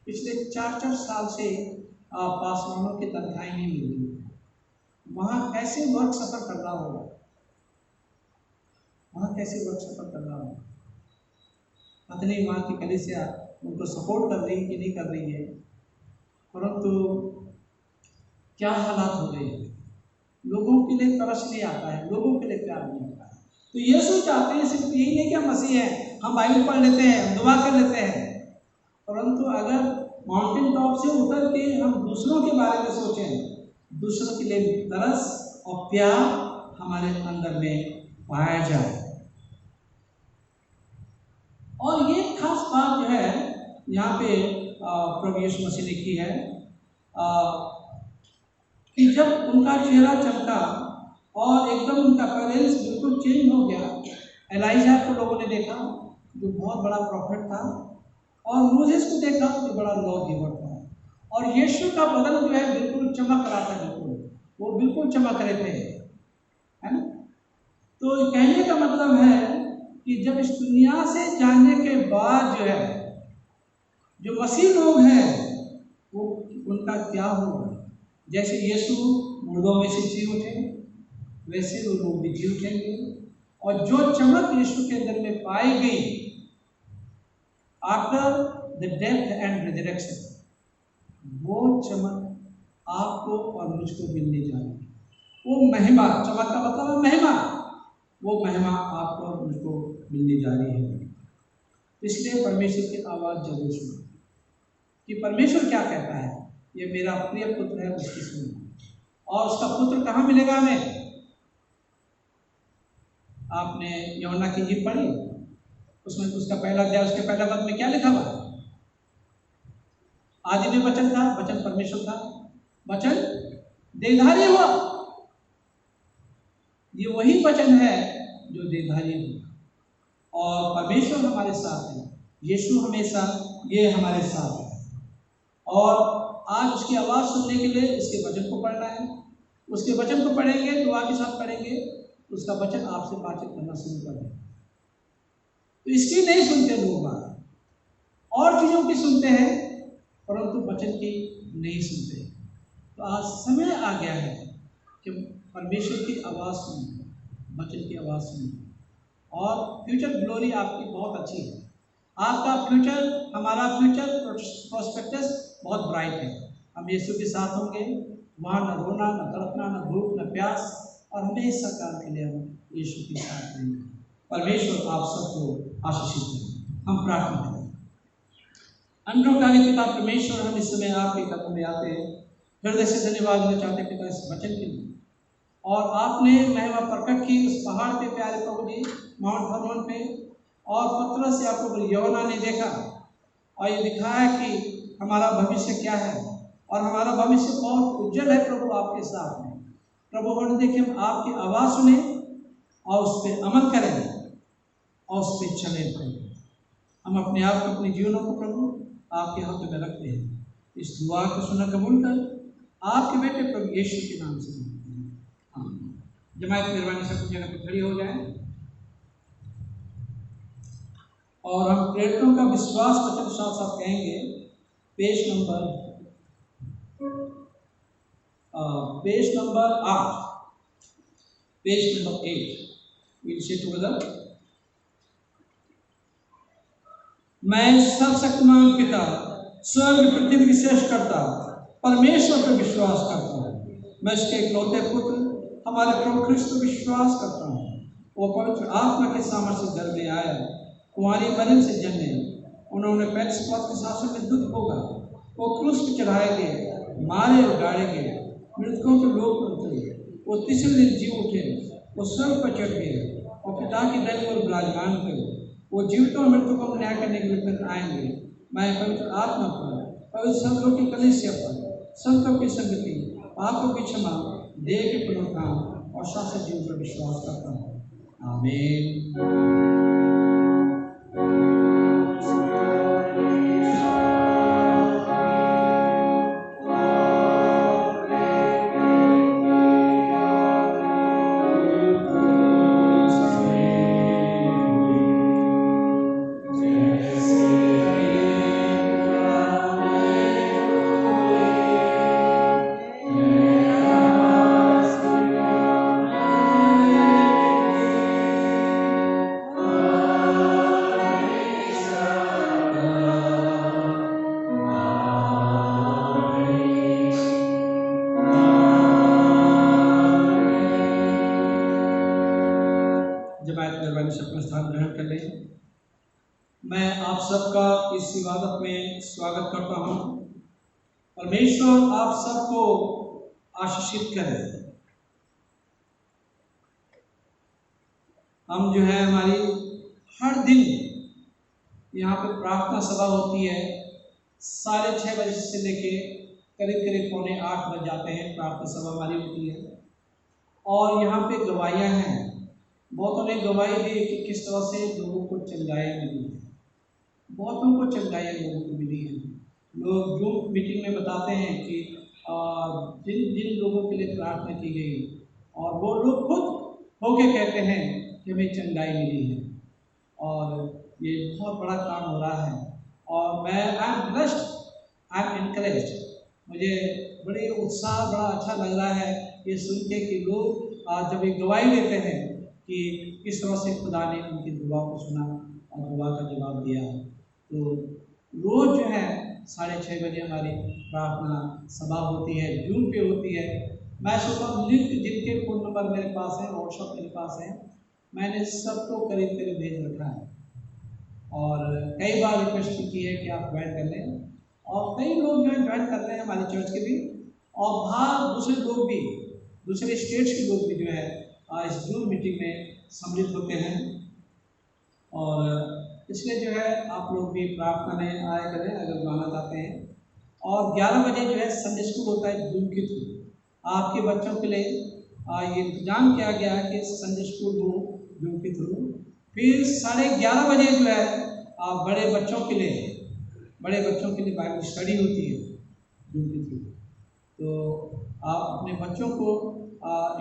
पिछले 4-4 साल से पासवानों की तनख्वाही नहीं मिल रही। वहाँ कैसे वर्क सफर कर रहा होगा, वहाँ कैसे वर्क सफर कर रहा होगा। पता नहीं वहाँ की कलीसिया उनको सपोर्ट कर रही है कि नहीं कर रही है, परंतु क्या हालात हो रहे हैं। लोगों के लिए तरस नहीं आता है, लोगों के लिए प्यार नहीं आता है। तो यीशु चाहते हैं सिर्फ यही नहीं कि हम मसीह हैं, हम बाइबल पढ़ लेते हैं, हम दुआ कर लेते हैं, परंतु अगर माउंटेन टॉप से उतर के हम दूसरों के बारे में सोचें, दूसरों के लिए तरस और प्यार हमारे अंदर में पाया जाए। और ये खास बात जो है यहाँ पे प्रभु यीशु मसीह ने की है कि जब उनका चेहरा चमका और एकदम उनका अपीयरेंस बिल्कुल चेंज हो गया। एलाइजा को लोगों ने देखा जो बहुत बड़ा प्रॉफिट था, और मोसेस को देखा जो बड़ा लॉ गिवर था, और यीशु का बदन जो है बिल्कुल चमक रहा था, वो बिल्कुल चमक रहे थे, है ना। तो कहने का मतलब है कि जब इस दुनिया से जाने के बाद जो है जो मसीह लोग हैं वो उनका क्या होगा। जैसे यीशु मुर्दों में से जी उठे, वैसे वो लोग भी जी उठेंगे, और जो चमक यीशु के अंदर में पाई गई after the death and resurrection, वो चमक आपको और मुझको मिलने जा रही है। वो महिमा, चमक का मतलब है महिमा, वो महिमा आपको और मुझको मिलने जा रही है। इसलिए परमेश्वर की आवाज़ जरूर सुनो कि परमेश्वर क्या कहता है। ये मेरा प्रिय पुत्र है, उसकी सुनो। और उसका पुत्र कहाँ मिलेगा हमें? आपने यूहन्ना की इंजील पढ़ी, उसमें उसका पहला अध्याय, उसके पहला पद में क्या लिखा हुआ? आदि में वचन था, वचन परमेश्वर था, वचन देहधारी हुआ। ये वही वचन है जो देहधारी हुआ, और परमेश्वर हमारे साथ है, यीशु हमेशा ये हमारे साथ है। और आज उसकी आवाज़ सुनने के लिए उसके वचन को पढ़ना है। उसके वचन को पढ़ेंगे, दुआ के साथ पढ़ेंगे, उसका वचन आपसे बातचीत करना शुरू कर देगा। तो इसकी नहीं सुनते लोग बात, और चीज़ों की सुनते हैं परंतु वचन की नहीं सुनते। तो आज समय आ गया है कि परमेश्वर की आवाज़ सुनिए, वचन की आवाज़ सुनिए, और फ्यूचर ग्लोरी आपकी बहुत अच्छी है। आपका फ्यूचर, हमारा फ्यूचर प्रोस्पेक्टस बहुत ब्राइट है। हम यीशु के साथ होंगे, वहाँ न रोना, न तड़पना, न भूख, न प्यास, और हमेशा काल के लिए हम यीशु के साथ रहेंगे। परमेश्वर आप सबको आशीषित करें। हम प्रार्थना करें। अनुग्रहकारी पिता परमेश्वर, हम इस समय आपके कदम में आते हैं, हृदय से धन्यवाद देना चाहते हैं पिता इस वचन के लिए। और आपने महिमा प्रकट की उस पहाड़ पे प्यारे प्रभु जी, माउंट हर्मोन पे, और पत्रोस से आपको यूहन्ना ने देखा और ये दिखाया कि हमारा भविष्य क्या है, और हमारा भविष्य बहुत उज्जवल है प्रभु आपके साथ में। प्रभु होने देखिए हम आपकी आवाज़ सुने और उस पर अमल करें और उस पर चले प्रभु। हम अपने आप को, अपने जीवनों को प्रभु आपके हाथों में रखते हैं। इस दुआ को सुना कबूल कर आपके बेटे प्रभु यीशु के नाम से मांगते हैं, आमीन। जमात मेहरबानी से अपनी जगह पर खड़ी हो जाए और हम प्रेरितों का विश्वास वचन साथ साथ कहेंगे। Page number 8, page number 8। We'll say together. मैं सर्वशक्तिमान पिता स्वर्ग पृथ्वी की सृष्टिकर्ता परमेश्वर पर विश्वास करता हूँ। मैं इसके इकलौते पुत्र हमारे प्रभु ख्रिस्त पर विश्वास करता हूँ। वो पवित्र आत्मा के सामर्थ्य से गर्भ में आया, कुंवारी मरियम से जन्मे, उन्होंने पैंतीस वर्ष के शासन में दुख भोगा, वो क्रूस पर चढ़ाए गए, मारे और गाड़े गए, मृतकों के लोक पर उतरे, वो तीसरे दिन जी उठे, वो स्वर्ग पर चढ़ गए और पिता की दाहिनी ओर विराजमान हुए। वो जीवितों और मृतकों को न्याय करने के लिए फिर आएंगे। मैं पवित्र आत्मा पर, पवित्र संतों की कलीसिया पर, संतों की संगति, पापों की क्षमा, देह के पुनरुत्थान और शाश्वत जीवन पर विश्वास करता हूँ। आमीन। मैं आप सबका इस इबादत में स्वागत करता हूँ। परमेश्वर आप सबको आशीषित करे। हम जो है हमारी हर दिन यहाँ पे प्रार्थना सभा होती है, 6:30 बजे से लेके करीब करीब 7:45 बज जाते हैं। प्रार्थना सभा हमारी होती है और यहाँ पे गवाहियाँ हैं। बहुतों ने गवाही दी कि किस तरह से लोगों को चंगाई मिली है, बहुतों को चंगाई लोगों को मिली है। लोग जूम मीटिंग में बताते हैं कि जिन जिन लोगों के लिए प्रार्थना की गई और वो लोग खुद होके कहते हैं कि हमें चंगाई मिली है और ये बहुत बड़ा काम हो रहा है। और मैं I am blessed, I am encouraged. मुझे बड़े उत्साह, बड़ा अच्छा लग रहा है ये सुन के कि लोग जब ये गवाही देते हैं कि किस तरह से खुदा ने उनकी दुआ को सुना और दुआ का जवाब दिया। तो रोज़ जो है 6:30 बजे हमारी प्रार्थना सभा होती है, जूम पे होती है। मैं सोचता हूँ लिंक जिनके फ़ोन नंबर मेरे पास है, व्हाट्सएप मेरे पास है, मैंने सबको करीब करीब भेज रखा है और कई बार रिक्वेस्ट की है कि आप ज्वाइन कर लें। और कई लोग जो है ज्वाइन कर रहे हैं हमारे चर्च के भी, और बाहर दूसरे लोग भी, दूसरे स्टेट्स के लोग भी जो है इस जूम मीटिंग में सम्मिलित होते हैं। और इसलिए जो है आप लोग भी प्रार्थना में आया करें अगर जाना चाहते हैं। और 11 बजे जो है संडे स्कूल होता है जूम के थ्रू। आपके बच्चों के लिए ये इंतजाम किया गया है कि संडे स्कूल हो जूम के थ्रू। फिर 11:30 बजे जो है बड़े बच्चों के लिए बाइबल स्टडी होती है जूम के थ्रू। तो आप अपने बच्चों को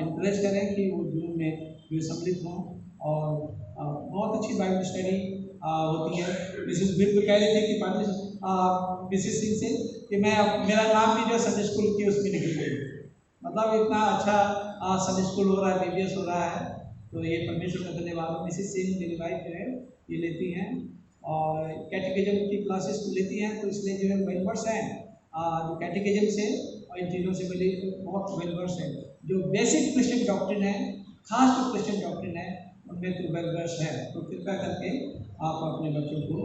इंकरेज करें कि वो जूम में जो सम्मिलित हों और बहुत अच्छी बाइबल स्टडी होती है। मिसेस बिल्कुल कह रही थी कि मिसेस सिंह से कि मेरा नाम भी जो संडे स्कूल की उसमें लिख गई। मतलब इतना अच्छा संडे स्कूल हो रहा है, बीबीएस हो रहा है, तो ये परमेश्वर का धन्यवाद। मिसेस सिंह मेरी वाइफ जो है ये लेती हैं और कैटेकिज्म की क्लासेस लेती हैं, तो इसलिए जो है वेलवर्स हैं जो कैटेकिज्म से और इन चीज़ों से मिली बहुत वेलवर्स है। जो बेसिक क्रिश्चियन डॉक्ट्रिन है, खास जो क्रिश्चियन डॉक्ट्रिन है उनमें तो वेलवर्स है। तो कृपया करके आप अपने बच्चों को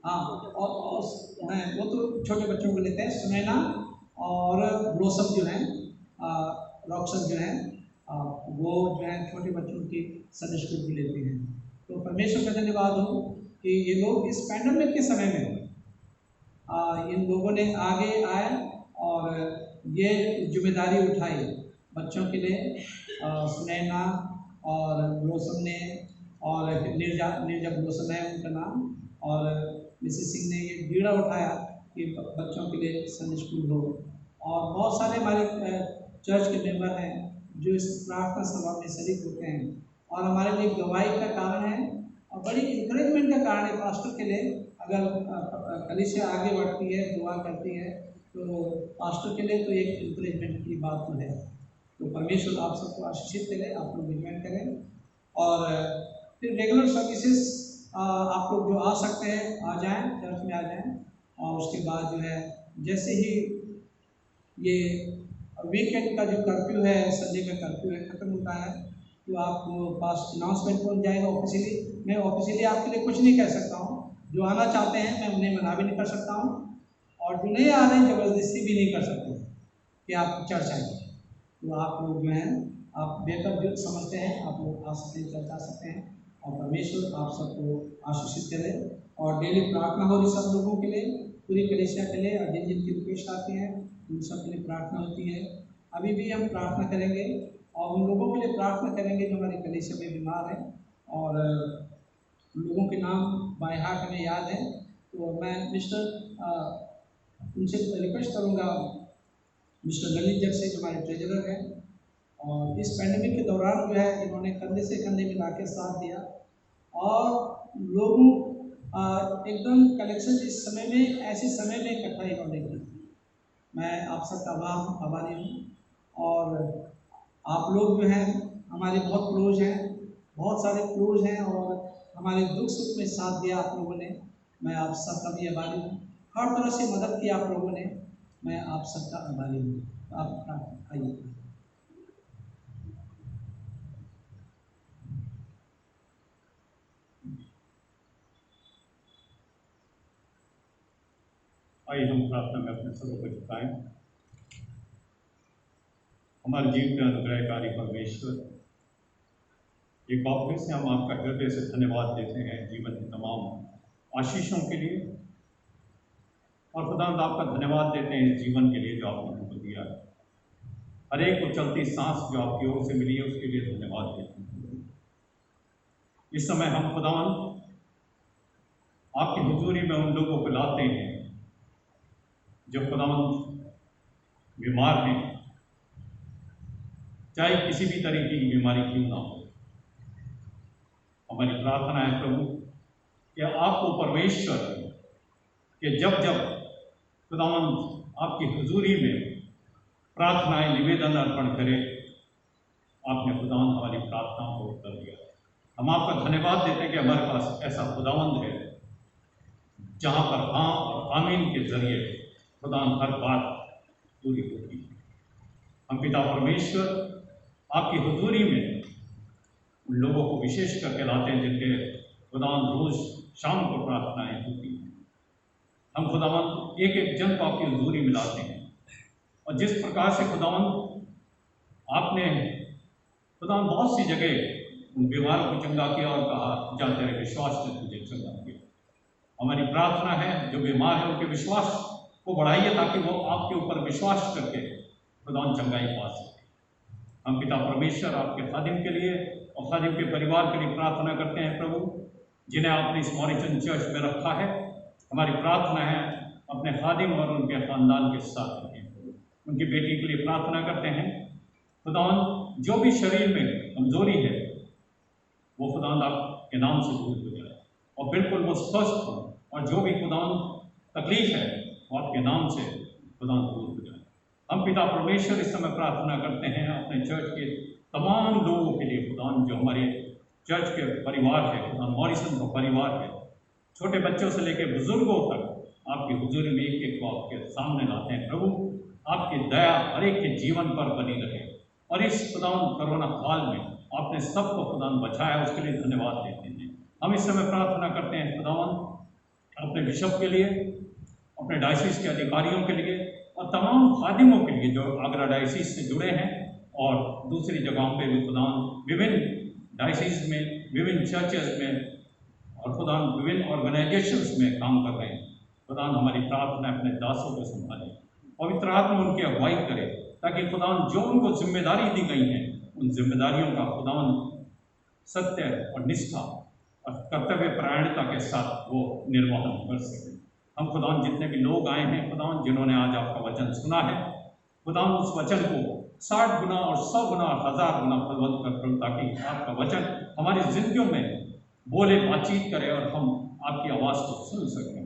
और वो तो छोटे बच्चों को लेते हैं। सुनैना और ब्लॉसम जो हैं, रॉक्सन जो हैं, वो जो है छोटे बच्चों की संडे स्कूल भी लेते हैं। तो परमेश्वर का धन्यवाद हो कि ये लोग इस पैंडेमिक के समय में इन लोगों ने आगे आए और ये जिम्मेदारी उठाई बच्चों के लिए। सुनैना और ब्लॉसम ने और नीरजा ब्लॉसम है उनका नाम, और मिसेस सिंह ने ये बीड़ा उठाया कि बच्चों के लिए संडे स्कूल हो। और बहुत सारे हमारे चर्च के मेंबर हैं जो इस प्रार्थना सभा में शरीक होते हैं, और हमारे लिए गवाही का कारण है और बड़ी इंकरेजमेंट का कारण है पास्टर के लिए। अगर कलीसिया आगे बढ़ती है, दुआ करती है, तो पास्टर के लिए तो एक इंकरेजमेंट की बात तो है। तो परमेश्वर आप सबको आशीषित करें, आप लोग इन्वेंट करें, और फिर रेगुलर सर्विसेज आप लोग जो आ सकते हैं आ जाएं, चर्च में आ जाएं। और उसके बाद जो है जैसे ही ये वीकेंड का जो कर्फ्यू है, संडे का कर्फ्यू है, ख़त्म होता है, तो आपको पास अनाउंसमेंट पहुँच जाएगा ऑफिशियली। मैं ऑफिशियली आपके लिए कुछ नहीं कह सकता हूँ, जो आना चाहते हैं मैं उन्हें मना भी नहीं कर सकता हूँ, और जो नहीं आ रहे हैं ज़बरदस्ती भी नहीं कर सकते कि आप चर्च आइए। तो आप लोग जो हैं आप बेहतर जो समझते हैं आप लोग आ सकते हैं, चर्च आ सकते हैं, और परमेश्वर आप सबको आशीषित करें। और डेली प्रार्थना हो रही सब लोगों के लिए, पूरी कलीसिया के लिए, और जिन जिनकी रिक्वेस्ट आती है उन सब के लिए प्रार्थना होती है। अभी भी हम प्रार्थना करेंगे और उन लोगों के लिए प्रार्थना करेंगे जो हमारी कलीसिया में बीमार हैं, और लोगों के नाम बाय हार्ट हमें याद है। तो मैं उनसे रिक्वेस्ट करूँगा मिस्टर ललित जग से, जो हमारे ट्रेजरर हैं, और इस पैंडेमिक के दौरान जो है इन्होंने कंधे से कंधे मिला के साथ दिया, और लोगों एकदम कलेक्शन इस समय में, ऐसे समय में इकट्ठा इन्होंने की। मैं आप सबका आभारी हूँ। और आप लोग जो हैं हमारे बहुत क्लोज हैं, बहुत सारे क्लोज हैं, और हमारे दुख सुख में साथ दिया आप लोगों ने। मैं आप सबका भी आभारी हूँ, हर तरह से मदद की आप लोगों ने, मैं आप सबका आभारी हूँ। आप आइए। आइए हम प्रार्थना में अपने सरों को झुकाएं। हमारे जीवन के अनुग्रहकारी परमेश्वर, एक बार फिर से हम आपका हृदय से धन्यवाद देते हैं जीवन की तमाम आशीषों के लिए, और खुदावंद आपका धन्यवाद देते हैं इस जीवन के लिए जो आपने हमको दिया है। हर एक को चलती सांस जो आपकी ओर से मिली है उसके लिए धन्यवाद देते हैं। इस समय हम खुदावंद आपकी हुजूरी में उन लोगों को लाते हैं जो खुदावंद बीमार हैं, चाहे किसी भी तरीके की बीमारी क्यों ना हो। हमारी प्रार्थना है प्रभु कि आपको परमेश्वर कि जब जब खुदावंद आपकी हुजूरी में प्रार्थनाएं निवेदन अर्पण करें, आपने खुदावंद हमारी प्रार्थनाओं को उत्तर दिया। हम आपका धन्यवाद देते हैं कि हमारे पास ऐसा खुदावंद है जहाँ पर हाँ और आमीन के जरिए खुदावंद हर बात पूरी होती है। हम पिता परमेश्वर आपकी हुजूरी में उन लोगों को विशेष करके लाते हैं जिनके खुदावंद रोज शाम को प्रार्थनाएं होती हैं। हम खुदावंद एक एक जन को आपकी हुजूरी में लाते हैं, और जिस प्रकार से खुदावंद आपने खुदावंद बहुत सी जगह उन बीमारों को चंगा किया और कहा जाते रहे विश्वास ने तुझे चंगा किया। हमारी प्रार्थना है जो बीमार है उनके विश्वास को बढ़ाइए ताकि वो आपके ऊपर विश्वास करके खुदावंद चंगाई पा सके। हम पिता परमेश्वर आपके खादिम के लिए और खादिम के परिवार के लिए प्रार्थना करते हैं प्रभु, जिन्हें आपने इस मॉरिसन चर्च में रखा है। हमारी प्रार्थना है अपने खादिम और उनके ख़ानदान के साथ रखें। उनकी बेटी के लिए प्रार्थना करते हैं खुदावंद जो भी शरीर में कमजोरी है वो खुदावंद आपके नाम से दूर हो जाए और बिल्कुल वो स्वस्थ हो, और जो भी खुदावंद तकलीफ है वो आपके नाम से खुदावंद दूर हो जाए। हम पिता परमेश्वर इस समय प्रार्थना करते हैं अपने चर्च के तमाम लोगों के लिए खुदावंद, जो हमारे चर्च के परिवार है, खुदावंद मॉरिसन का परिवार है, छोटे बच्चों से लेकर बुजुर्गों तक आपकी हुजूरी में एक एक को आपके सामने लाते हैं प्रभु। आपकी दया हर एक के जीवन पर बनी रहे, और इस खुदावंद कोरोना काल में आपने सबको खुदावंद बचाया, उसके लिए धन्यवाद देते हैं। हम इस समय प्रार्थना करते हैं खुदावंद अपने बिशप के लिए, अपने डायसिस के अधिकारियों के लिए, और तमाम खादिमों के लिए जो आगरा डायसिस से जुड़े हैं और दूसरी जगहों पे भी खुदावंद विभिन्न डायसिस में, विभिन्न चर्चेज में और खुदावंद विभिन्न ऑर्गेनाइजेशंस में काम कर रहे हैं। खुदावंद हमारी प्रार्थना अपने दासों को संभालें पवित्र आत्मा उनकी अगुवाई करे, ताकि खुदावन जो उनको जिम्मेदारी दी गई है उन जिम्मेदारियों का खुदावन सत्य और निष्ठा और कर्तव्य परायणता के साथ वो निर्वहन कर सके। हम खुदावन जितने भी लोग आए हैं खुदावन, जिन्होंने आज आपका वचन सुना है, खुदावन उस वचन को 60 गुना और 100 गुना और 1000 गुना फलवंत कर दो, ताकि आपका वचन हमारी जिंदगियों में बोले, बातचीत करे और हम आपकी आवाज़ को सुन सकें।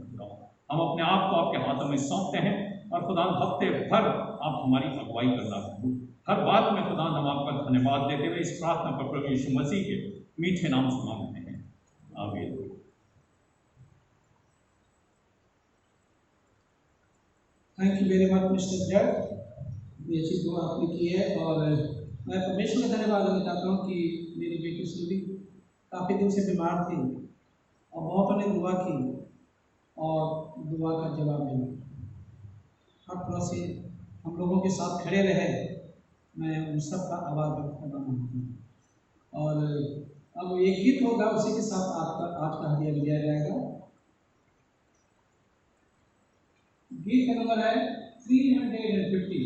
हम अपने आप को आपके हाथों में सौंपते हैं और खुदा हफ्ते भर आप हमारी अगुवाई करना करें। हर बात में खुदा हम आपका धन्यवाद देते हुए इस प्रार्थना को प्रभु यीशु मसीह के मीठे नाम से मांगते हैं, आमीन। Thank you very much mister Jat, ये चीज़ जो आपने की है। और मैं परमेश्वर का धन्यवाद देना चाहता हूँ कि मेरी बेटी सुरभि काफ़ी दिन से बीमार थी और बहुतों ने दुआ की और दुआ का जवाब मिला। हर तरह से हम लोगों के साथ खड़े रहे, मैं उन सब का आभार व्यक्त करना चाहता हूँ। और अब एक गीत होगा, उसी के साथ आपका आज का हदिया दिया जाएगा। गीत का नंबर है 350,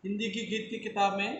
हिंदी की गीत की किताब में।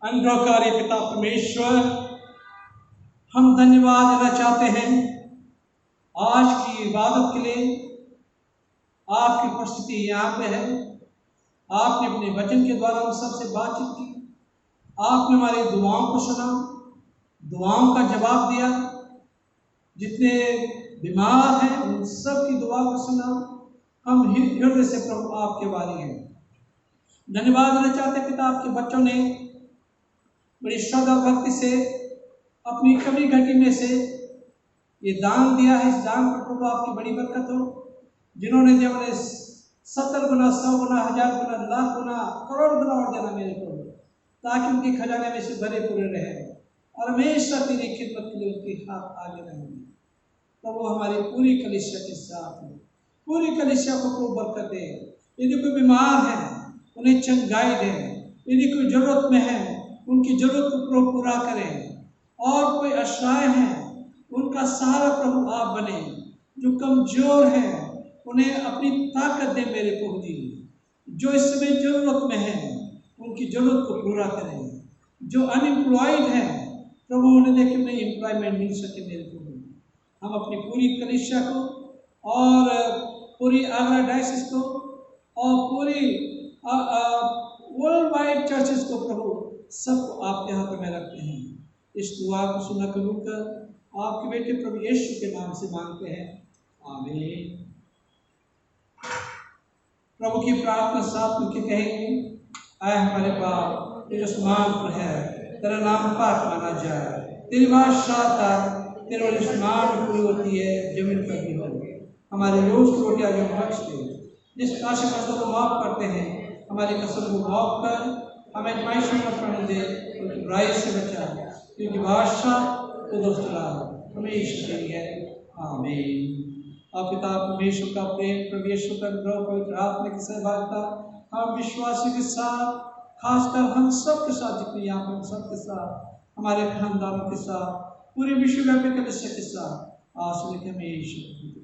अनुग्रहकारी पिता परमेश्वर, हम धन्यवाद देना चाहते हैं आज की इबादत के लिए। आपकी उपस्थिति यहाँ पे है, आपने अपने वचन के द्वारा हम सबसे बातचीत की, आपने हमारी दुआओं को सुना, दुआओं का जवाब दिया। जितने बीमार हैं उन सब की दुआ को सुना। हम हृदय से प्रभु आपके वाली हैं, धन्यवाद देना चाहते पिता, आपके बच्चों ने बड़ी श्रद्धा और भक्ति से अपनी कमी घटी में से ये दान दिया है। इस दान पर प्रभु आपकी बड़ी बरकत हो। जिन्होंने जो 70 गुना, 100 गुना, 1000 गुना, लाख गुना, करोड़ गुना और देना मेरे को, ताकि उनके खजाने में से भरे पूरे रहे और हमेशा तेरी खिदमत के लिए उनके हाथ आगे रहेंगे। प्रभु हमारी पूरी कलीसिया के साथ है, पूरी कलीसिया को प्रभु बरकत दे। यदि कोई बीमार है उन्हें चंगाई दे, यदि कोई जरूरत में है उनकी जरूरत को प्रभु पूरा करें, और कोई असहाय है उनका सहारा प्रभु आप बने। जो कमजोर है उन्हें अपनी ताकत दे मेरे प्रभु जी। जो इस समय जरूरत में है उनकी जरूरत को पूरा करें। जो अनएम्प्लॉयड है प्रभु उन्हें देखे उन्हें एम्प्लॉयमेंट मिल सके मेरे प्रभु। हम अपनी पूरी कलीसिया को और पूरी आगरा डायसिस को और पूरी वर्ल्ड वाइड चर्चेस को प्रभु सबको आपके हाथों में रखते हैं। इस दुआ को सुना कबूल कर आपके बेटे प्रभु यीशु के नाम से मांगते हैं, आमीन। प्रभु की प्रार्थना साथ मिलकर कहेंगे। आए हमारे बाप तेरे आसमान पर है, तेरा नाम पाक माना जाए, तेरी बादशाह का तेरे आसमान पूरी होती है, जमीन पर भी होगी। हमारे रोज की रोटी आज हम बख्श दे, जिस काशी कसम को माफ करते हैं हमारी कसम को माफ कर, हमें आजमाइश में मत पड़ने दे और बुराई से बचा, क्योंकि बादशाह तो दोस्तरा हमेशा के लिए है, आमीन। और पिता परमेश्वर का प्रेम, प्रभु यीशु का अनुग्रह, पवित्र आत्मा की सहभागिता हम विश्वासियों के साथ, खासकर हम सब के साथ, जितने यहाँ पर सब के साथ, हमारे खानदानों के साथ, पूरे विश्वव्यापी कलीसिया के साथ आज से हमेशा